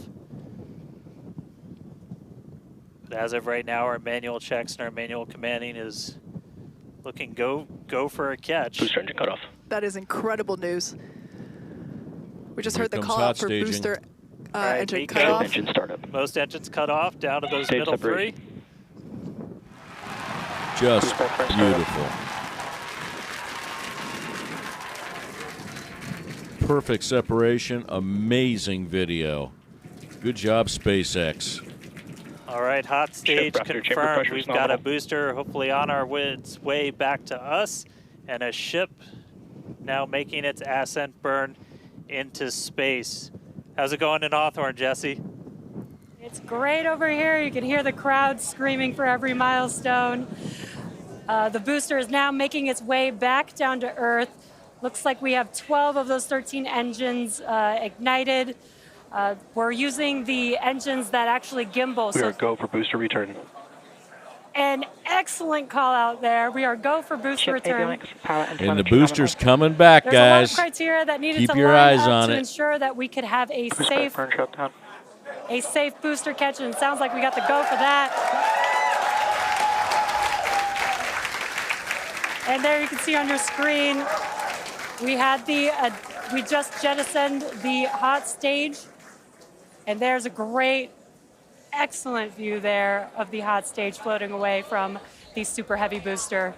But as of right now, our manual checks and our manual commanding is looking go for a catch. Booster engine cut off. That is incredible news. We just Here heard the comes call hot out for staging. booster Right, engine Nico. cut off. Engine startup. Most engines cut off, down to those Stage middle separation. 3. Just beautiful. Perfect separation. Amazing video. Good job, SpaceX. All right, hot stage Ship chamber confirmed. pressure We've is got a nominal. booster hopefully on our way back to us, and a ship now making its ascent burn into space. How's it going in Hawthorne, Jesse? It's great over here. You can hear the crowd screaming for every milestone. The booster is now making its way back down to Earth. Looks like we have 12 of those 13 engines ignited. We're using the engines that actually gimbal. We are go for booster return. An excellent call out there. We are go for booster return. And the booster's coming back, There's a lot of guys. criteria that needed Keep to your line eyes up on to it. ensure that we could have a Booster safe burn shutdown. booster catch, and it sounds like we got the go for that. And there you can see on your screen, we had we just jettisoned the hot stage, and there's a great, excellent view there of the hot stage floating away from the super heavy booster.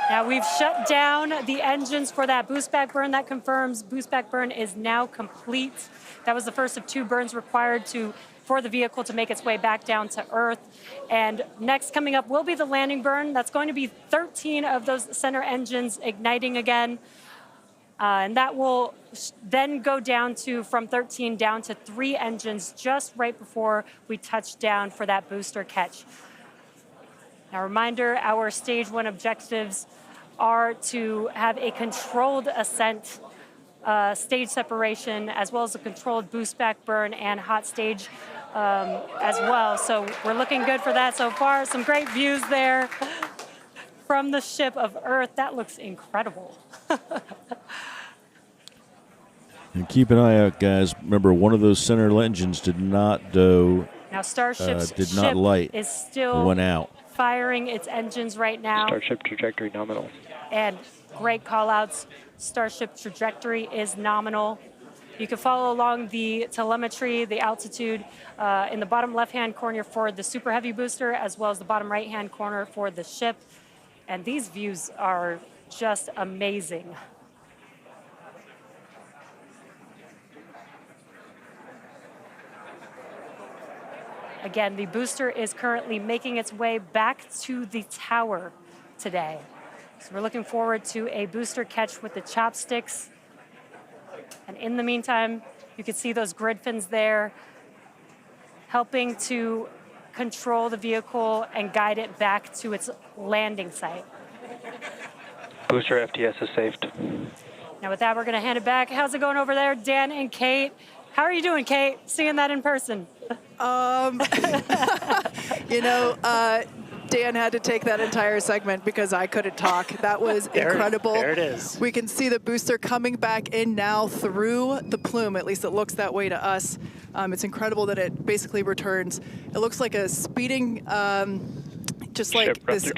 Now we've shut down the engines for that boost back burn. That confirms boost back burn is now complete. That was the first of 2 burns required for the vehicle to make its way back down to Earth. And next coming up will be the landing burn. That's going to be 13 of those center engines igniting again. And that will then go down from 13 down to 3 engines just right before we touch down for that booster catch. Now, reminder, our stage 1 objectives are to have a controlled ascent, stage separation, as well as a controlled boost back burn and hot stage as well. So we're looking good for that so far. Some great views there from the ship of Earth. That looks incredible. And keep an eye out, guys. Remember, one of those center engines did not do. Now, Starship's did not ship light. is still Went out. firing its engines right now. Starship trajectory nominal. And great call outs. Starship trajectory is nominal. You can follow along the telemetry, the altitude in the bottom left-hand corner for the super heavy booster, as well as the bottom right-hand corner for the ship. And these views are just amazing. Again, the booster is currently making its way back to the tower today. So we're looking forward to a booster catch with the chopsticks. And in the meantime, you can see those grid fins there helping to control the vehicle and guide it back to its landing site. Booster FTS is saved. Now with that, we're going to hand it back. How's it going over there, Dan and Kate? How are you doing, Kate? Seeing that in person? Dan had to take that entire segment because I couldn't talk. That was incredible. There it is. We can see the booster coming back in now through the plume. At least it looks that way to us. It's incredible that it basically returns. It looks like a speeding, just like this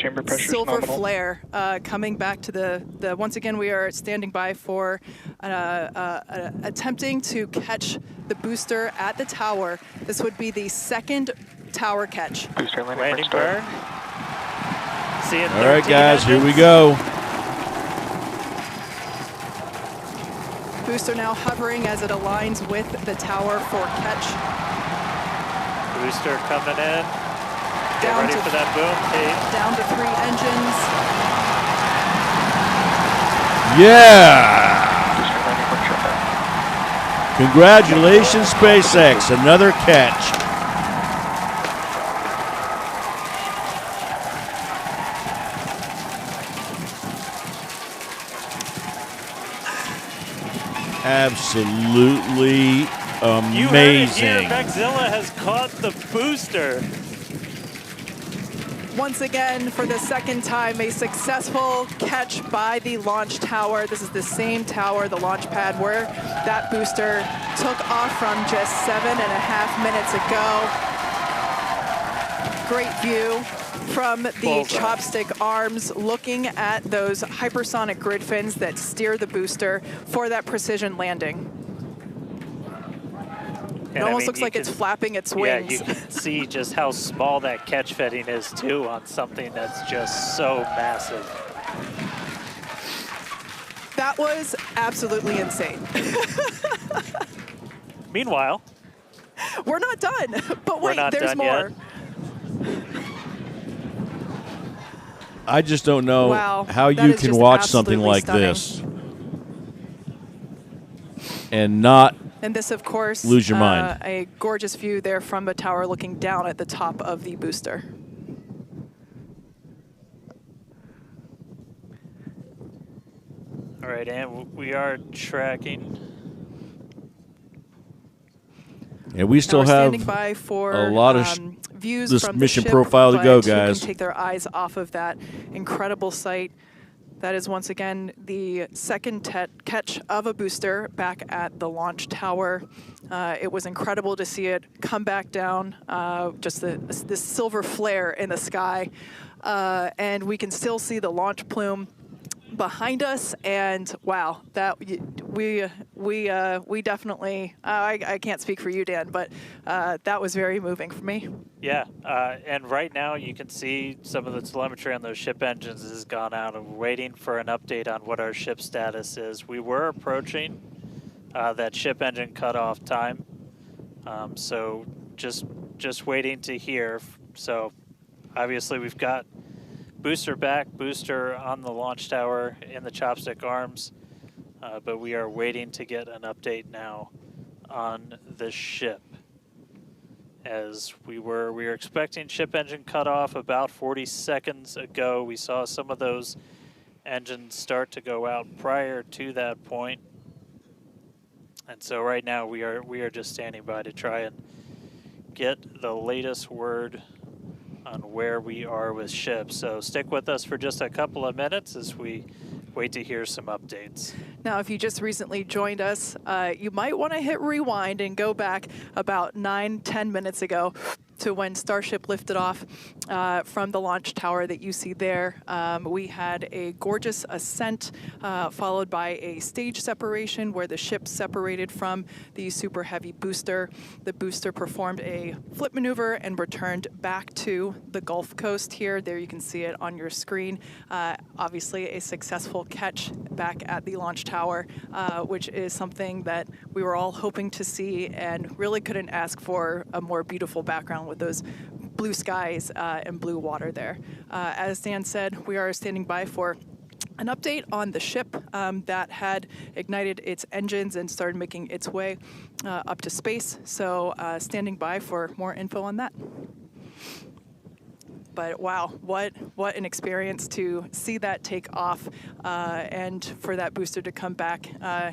silver flare coming back to the. Once again, we are standing by for attempting to catch the booster at the tower. This would be the second tower catch. Booster landing burn. See it. All right, guys, here we go. Booster now hovering as it aligns with the tower for catch. Booster coming in. Get ready for that boom, Kate. Down to 3 engines. Yeah! Congratulations, SpaceX. Another catch. Absolutely amazing. You heard it here. Maxilla has caught the booster. Once again, for the second time, a successful catch by the launch tower. This is the same tower, the launch pad, where that booster took off from just 7.5 minutes ago. Great view from the chopstick arms, looking at those hypersonic grid fins that steer the booster for that precision landing. It almost looks like it's flapping its wings. Yeah, you can see just how small that catch fitting is, too, on something that's just so massive. That was absolutely insane. Meanwhile, we're not done, but wait, there's more. I just don't know how you can watch something like this and not And this, of course, lose your mind. A gorgeous view there from the tower looking down at the top of the booster. All right, and we are tracking. And we still have a lot of views this from mission the ship, profile to go, guys. Who can take their eyes off of that incredible sight. That is once again the second catch of a booster back at the launch tower. It was incredible to see it come back down, just this silver flare in the sky. And we can still see the launch plume behind us, and wow, that we definitely I can't speak for you, Dan, but that was very moving for me. Yeah, and right now you can see some of the telemetry on those ship engines has gone out, and we're waiting for an update on what our ship status is. We were approaching that ship engine cutoff time, so just waiting to hear. So obviously we've got booster back, booster on the launch tower in the chopstick arms, but we are waiting to get an update now on the ship. As we were expecting ship engine cutoff about 40 seconds ago. We saw some of those engines start to go out prior to that point. And so right now we are just standing by to try and get the latest word on where we are with ships. So stick with us for just a couple of minutes as we wait to hear some updates. Now, if you just recently joined us, you might want to hit rewind and go back about 9-10 minutes ago to when Starship lifted off from the launch tower that you see there. We had a gorgeous ascent followed by a stage separation where the ship separated from the super heavy booster. The booster performed a flip maneuver and returned back to the Gulf Coast here. There you can see it on your screen. Obviously a successful catch back at the launch tower, which is something that we were all hoping to see and really couldn't ask for a more beautiful background with those blue skies and blue water there. As Dan said, we are standing by for an update on the ship that had ignited its engines and started making its way up to space. So standing by for more info on that. But wow, what an experience to see that take off and for that booster to come back.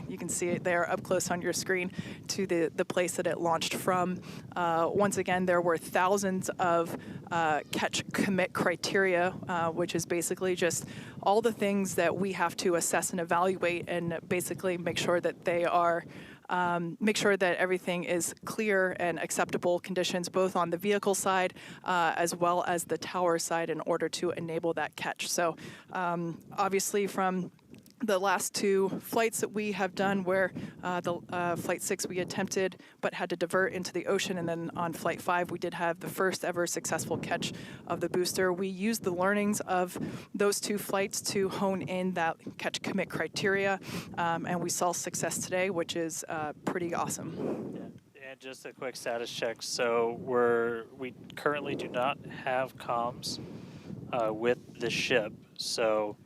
You can see it there up close on your screen to the place that it launched from. Once again, there were thousands of catch commit criteria, which is basically just all the things that we have to assess and evaluate and basically make sure that they are make sure that everything is clear and acceptable conditions, both on the vehicle side as well as the tower side, in order to enable that catch. So obviously from the last two flights that we have done, where the Flight 6 we attempted but had to divert into the ocean, and then on Flight 5 we did have the first ever successful catch of the booster. We used the learnings of those two flights to hone in that catch commit criteria, and we saw success today, which is pretty awesome. Yeah. And just a quick status check. So we currently do not have comms with the ship. So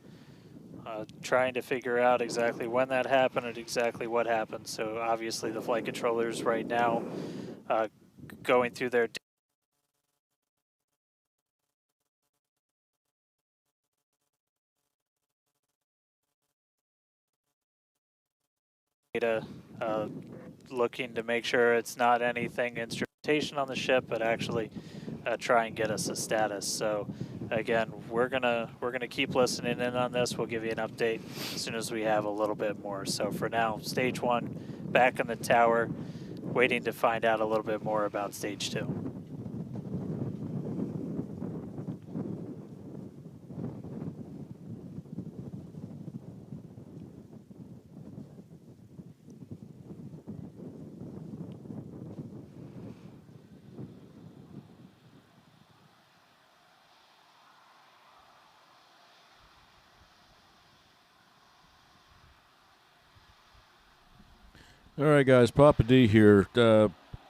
trying to figure out exactly when that happened and exactly what happened. So obviously the flight controllers right now going through their data, looking to make sure it's not anything instrumentation on the ship, but actually try and get us a status. So again, we're gonna keep listening in on this. We'll give you an update as soon as we have a little bit more. So for now, stage 1 back in the tower, waiting to find out a little bit more about stage 2. All right, guys, Papa D here.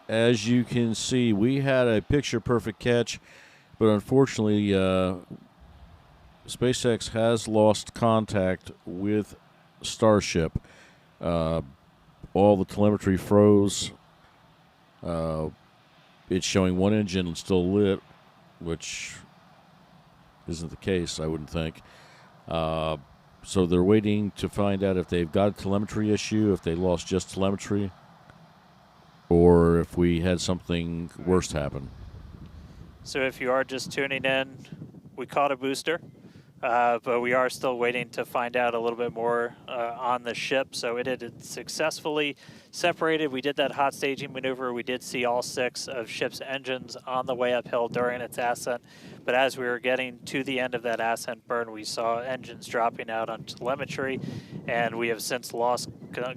As you can see, we had a picture-perfect catch, but unfortunately, SpaceX has lost contact with Starship. All the telemetry froze. It's showing one engine still lit, which isn't the case, I wouldn't think. So they're waiting to find out if they've got a telemetry issue, if they lost just telemetry, or if we had something worse happen. So if you are just tuning in, we caught a booster, but we are still waiting to find out a little bit more on the ship. So it had successfully separated. We did that hot staging maneuver. We did see all 6 of ship's engines on the way uphill during its ascent. But as we were getting to the end of that ascent burn, we saw engines dropping out on telemetry, and we have since lost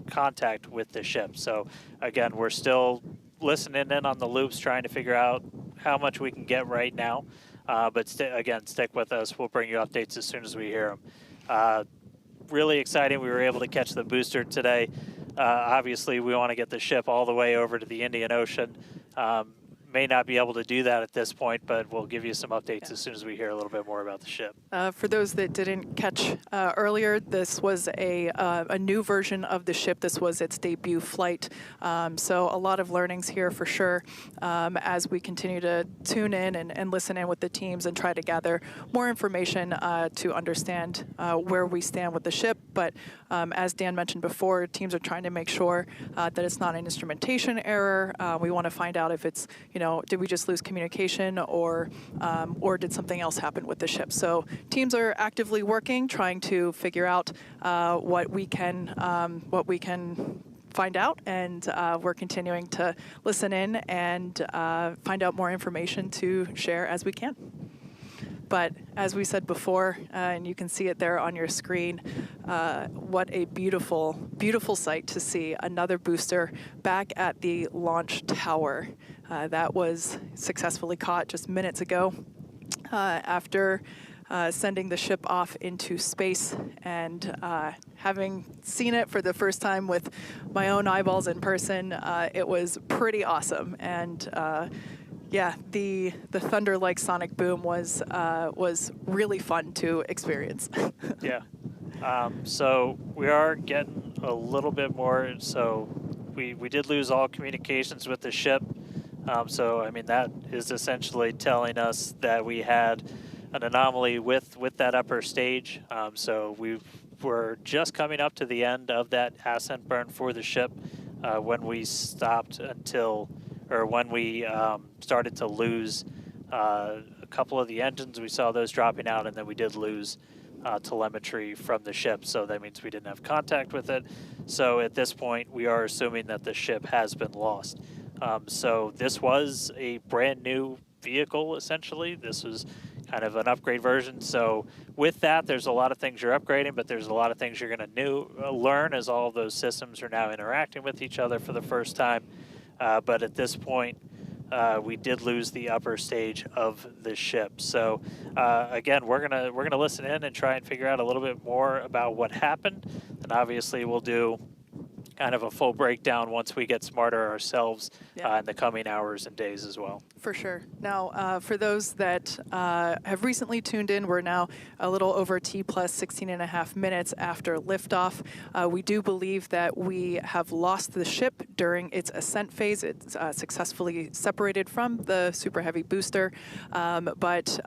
contact with the ship. So again, we're still listening in on the loops, trying to figure out how much we can get right now. But again, stick with us. We'll bring you updates as soon as we hear them. Really exciting. We were able to catch the booster today. Obviously, we want to get the ship all the way over to the Indian Ocean. May not be able to do that at this point, but we'll give you some updates as soon as we hear a little bit more about the ship. For those that didn't catch earlier, this was a new version of the ship. This was its debut flight. So a lot of learnings here for sure as we continue to tune in and listen in with the teams and try to gather more information to understand where we stand with the ship. But as Dan mentioned before, teams are trying to make sure that it's not an instrumentation error. We want to find out if it's, did we just lose communication or did something else happen with the ship? So teams are actively working, trying to figure out what we can find out, and we're continuing to listen in and find out more information to share as we can. But as we said before, and you can see it there on your screen, what a beautiful, beautiful sight to see another booster back at the launch tower. That was successfully caught just minutes ago after sending the ship off into space, and having seen it for the first time with my own eyeballs in person, it was pretty awesome. And yeah, the thunder-like sonic boom was really fun to experience. Yeah. So we are getting a little bit more. So we did lose all communications with the ship. So, I mean, that is essentially telling us that we had an anomaly with that upper stage. So we were just coming up to the end of that ascent burn for the ship when we stopped when we started to lose a couple of the engines. We saw those dropping out, and then we did lose telemetry from the ship, so that means we didn't have contact with it. So at this point, we are assuming that the ship has been lost. So this was a brand new vehicle, essentially. This was kind of an upgrade version. So with that, there's a lot of things you're upgrading, but there's a lot of things you're going to learn as all of those systems are now interacting with each other for the first time. But at this point, we did lose the upper stage of the ship. So again, we're gonna listen in and try and figure out a little bit more about what happened, and obviously we'll do kind of a full breakdown once we get smarter ourselves in the coming hours and days as well. For sure. Now, for those that have recently tuned in, we're now a little over T plus 16 and a half minutes after liftoff. We do believe that we have lost the ship during its ascent phase. It's successfully separated from the Super Heavy booster, but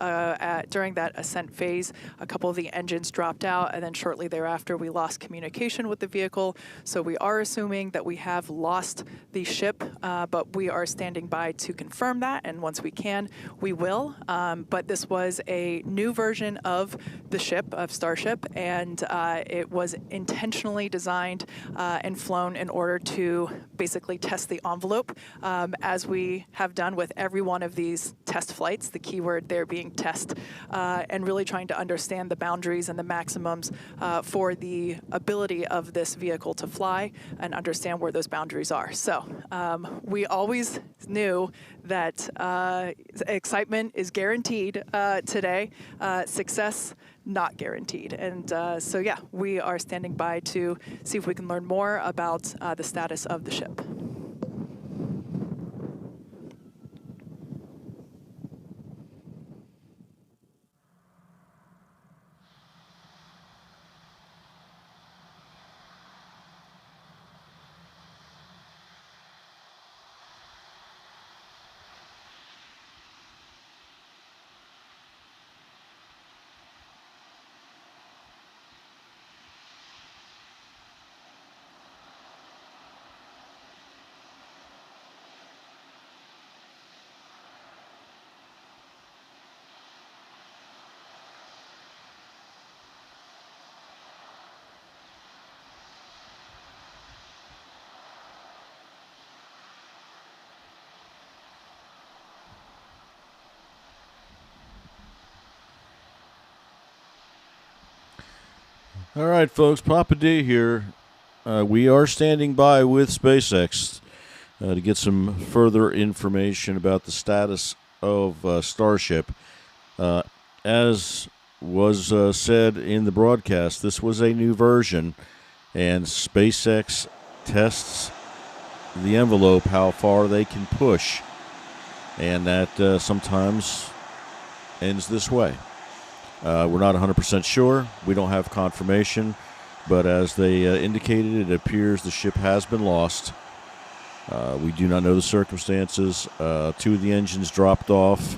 during that ascent phase, a couple of the engines dropped out, and then shortly thereafter, we lost communication with the vehicle. So we are assuming that we have lost the ship, but we are standing by to confirm that, and once we can, we will. But this was a new version of the ship, of Starship, and it was intentionally designed and flown in order to basically test the envelope, as we have done with every one of these test flights, the keyword there being test, and really trying to understand the boundaries and the maximums for the ability of this vehicle to fly and understand where those boundaries are. So we always knew that excitement is guaranteed today, success not guaranteed. And so yeah, we are standing by to see if we can learn more about the status of the ship. All right, folks, Papa D here. We are standing by with SpaceX to get some further information about the status of Starship. As was said in the broadcast, this was a new version, and SpaceX tests the envelope, how far they can push, and that sometimes ends this way. We're not 100% sure. We don't have confirmation, but as they indicated, it appears the ship has been lost. We do not know the circumstances. Two of the engines dropped off.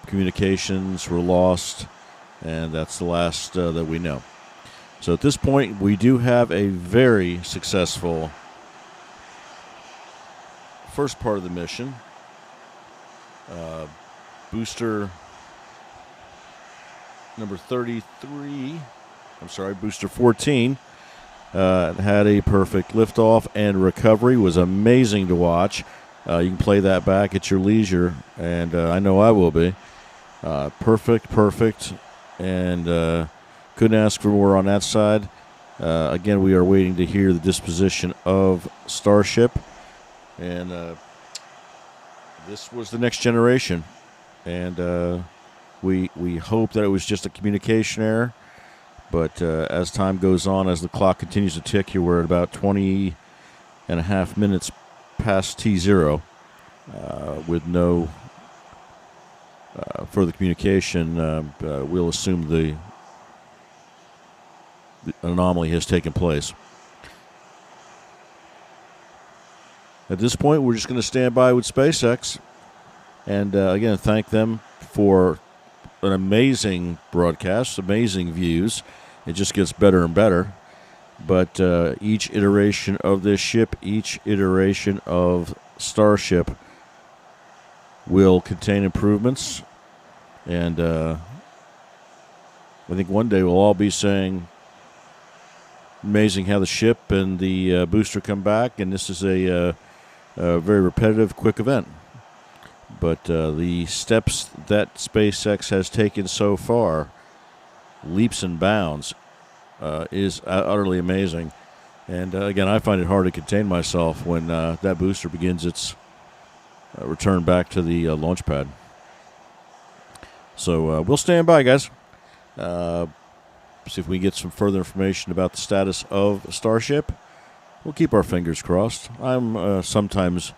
Communications were lost, and that's the last that we know. So at this point, we do have a very successful first part of the mission. Booster number 33, booster 14, had a perfect liftoff and recovery. Was amazing to watch. You can play that back at your leisure, and I know I will be. Perfect, and couldn't ask for more on that side. Again, we are waiting to hear the disposition of Starship, and this was the next generation, and we hope that it was just a communication error, but as time goes on, as the clock continues to tick here, we're at about 20 and a half minutes past T0 with no further communication. We'll assume the anomaly has taken place. at this point, we're just going to stand by with SpaceX. And, again, thank them for an amazing broadcast, amazing views. It just gets better and better. But each iteration of this ship, each iteration of Starship will contain improvements. And I think one day we'll all be saying, amazing how the ship and the booster come back, and this is a very repetitive, quick event. But the steps that SpaceX has taken so far, leaps and bounds, is utterly amazing. And again, I find it hard to contain myself when that booster begins its return back to the launch pad. So we'll stand by, guys. See if we can get some further information about the status of Starship. We'll keep our fingers crossed. I'm sometimes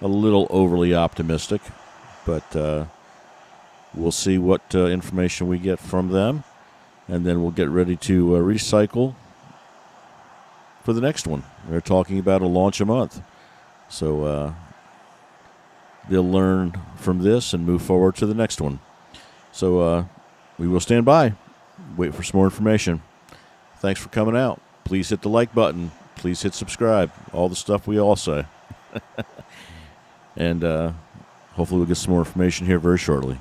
a little overly optimistic, but we'll see what information we get from them, and then we'll get ready to recycle for the next one. They're talking about a launch a month. So they'll learn from this and move forward to the next one. So we will stand by, wait for some more information. Thanks for coming out. Please hit the like button. Please hit subscribe. All the stuff we all say. And hopefully we'll get some more information here very shortly.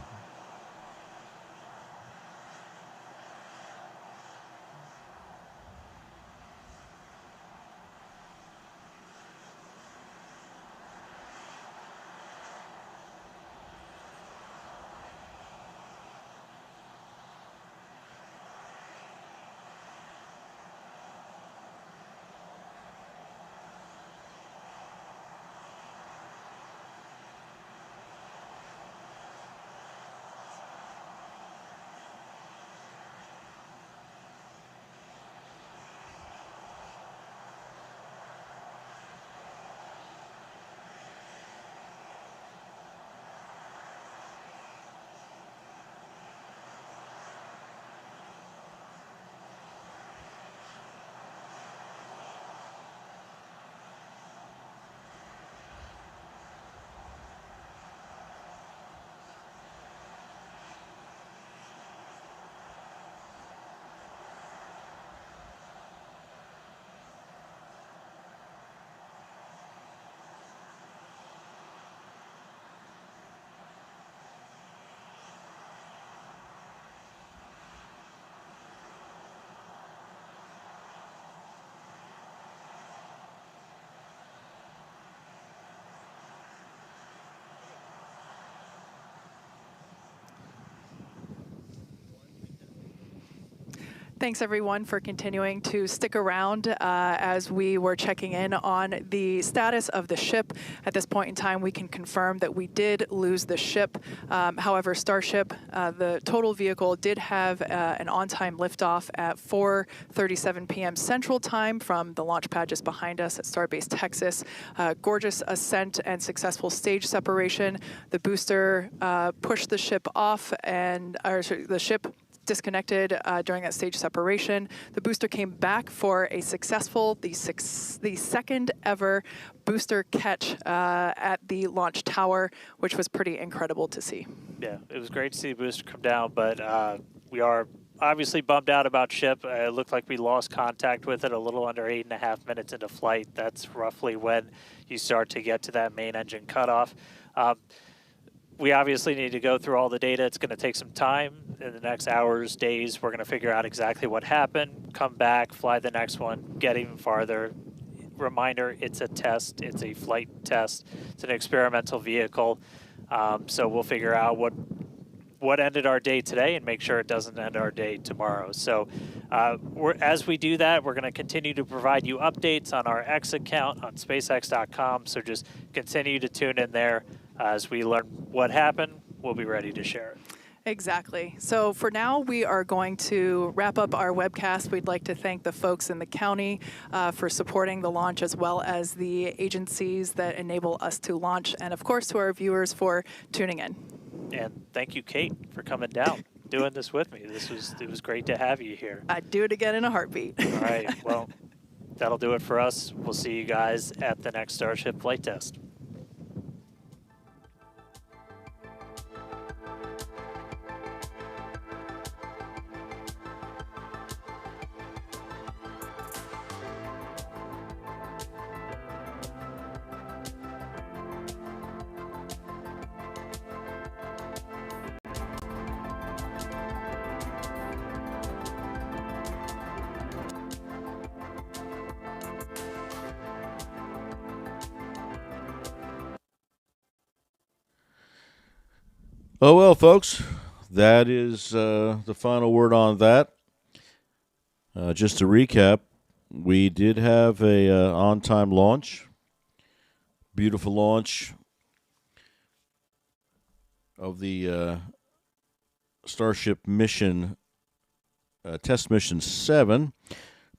Thanks, everyone, for continuing to stick around as we were checking in on the status of the ship. At this point in time, we can confirm that we did lose the ship. However, Starship, the total vehicle, did have an on-time liftoff at 4:37 p.m. Central Time from the launch pad just behind us at Starbase Texas. Gorgeous ascent and successful stage separation. The booster pushed the ship off, the ship disconnected during that stage separation. The booster came back for a successful, the second ever booster catch at the launch tower, which was pretty incredible to see. Yeah, it was great to see the booster come down, but we are obviously bummed out about ship. It looked like we lost contact with it a little under 8.5 minutes into flight. That's roughly when you start to get to that main engine cutoff. We obviously need to go through all the data. It's going to take some time. In the next hours, days, we're going to figure out exactly what happened, come back, fly the next one, get even farther. Reminder, it's a test. It's a flight test. It's an experimental vehicle. So we'll figure out what ended our day today and make sure it doesn't end our day tomorrow. So as we do that, we're going to continue to provide you updates on our X account on SpaceX.com. So just continue to tune in there. As we learn what happened, we'll be ready to share it. Exactly. So for now, we are going to wrap up our webcast. We'd like to thank the folks in the county for supporting the launch, as well as the agencies that enable us to launch, and of course to our viewers for tuning in. And thank you, Kate, for coming down, doing this with me. It was great to have you here. I'd do it again in a heartbeat. All right. Well, that'll do it for us. We'll see you guys at the next Starship flight test. Oh, well, folks, that is the final word on that. Just to recap, we did have a on-time launch. Beautiful launch of the Starship mission, test mission 7.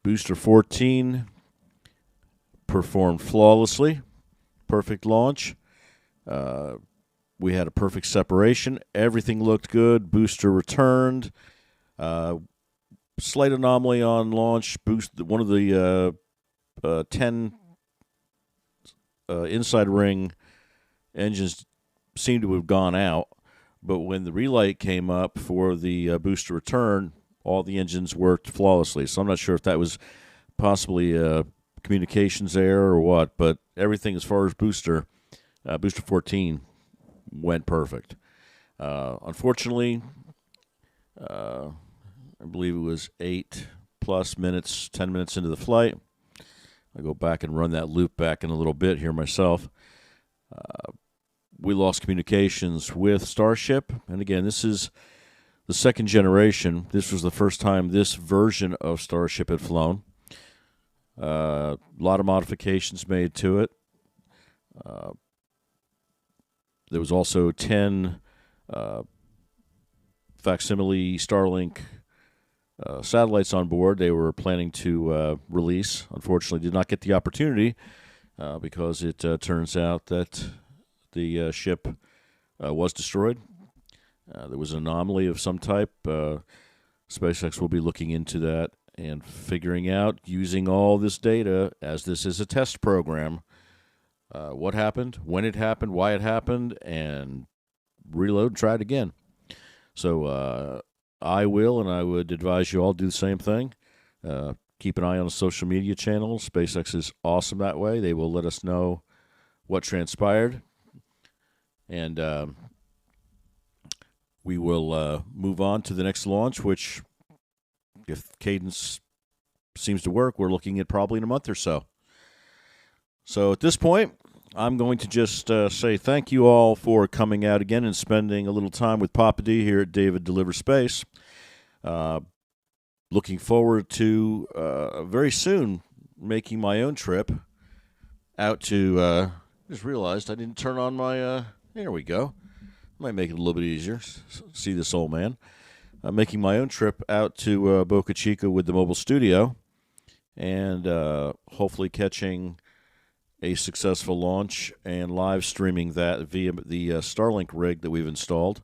Booster 14 performed flawlessly. Perfect launch. We had a perfect separation. Everything looked good. Booster returned. Slight anomaly on launch. One of the 10 inside ring engines seemed to have gone out. But when the relight came up for the booster return, all the engines worked flawlessly. So I'm not sure if that was possibly a communications error or what. But everything as far as booster 14 went perfect. Unfortunately, I believe it was 8+ minutes, 10 minutes into the flight. I'll go back and run that loop back in a little bit here myself. We lost communications with Starship. And again, this is the second generation. This was the first time this version of Starship had flown. A lot of modifications made to it. There was also 10 facsimile Starlink satellites on board they were planning to release. Unfortunately, did not get the opportunity because it turns out that the ship was destroyed. There was an anomaly of some type. SpaceX will be looking into that and figuring out, using all this data, as this is a test program, what happened, when it happened, why it happened, and reload and try it again. So I will, and I would advise you all do the same thing. Keep an eye on the social media channels. SpaceX is awesome that way. They will let us know what transpired. And we will move on to the next launch, which, if cadence seems to work, we're looking at probably in a month or so. So at this point, I'm going to just say thank you all for coming out again and spending a little time with Papa D here at David Delivers Space. Looking forward to very soon making my own trip out to, just realized I didn't turn on my, there we go. Might make it a little bit easier. See this old man. Making my own trip out to Boca Chica with the mobile studio and hopefully catching a successful launch and live streaming that via the Starlink rig that we've installed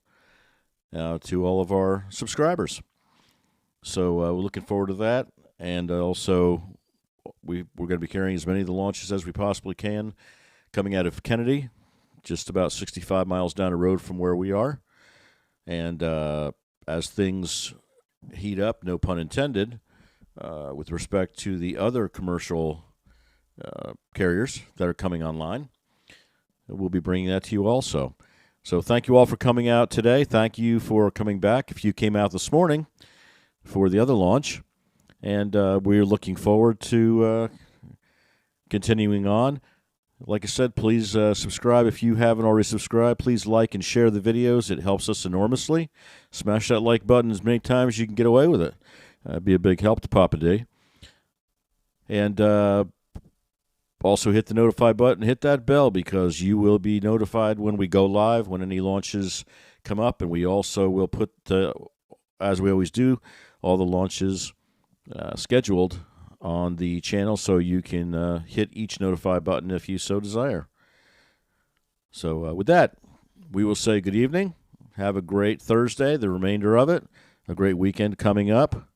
to all of our subscribers. So we're looking forward to that. And also, we're going to be carrying as many of the launches as we possibly can coming out of Kennedy, just about 65 miles down the road from where we are. And as things heat up, no pun intended, with respect to the other commercial carriers that are coming online, we'll be bringing that to you also. So thank you all for coming out today. Thank you for coming back if you came out this morning for the other launch. And we're looking forward to continuing on. Like I said, please subscribe if you haven't already subscribed. Please like and share the videos. It helps us enormously. Smash that like button as many times as you can get away with it. That'd be a big help to Papa D. And also hit the notify button, hit that bell, because you will be notified when we go live, when any launches come up. And we also will put, as we always do, all the launches scheduled on the channel so you can hit each notify button if you so desire. So with that, we will say good evening. Have a great Thursday, the remainder of it. A great weekend coming up.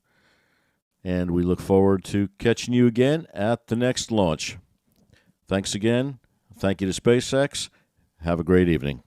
And we look forward to catching you again at the next launch. Thanks again. Thank you to SpaceX. Have a great evening.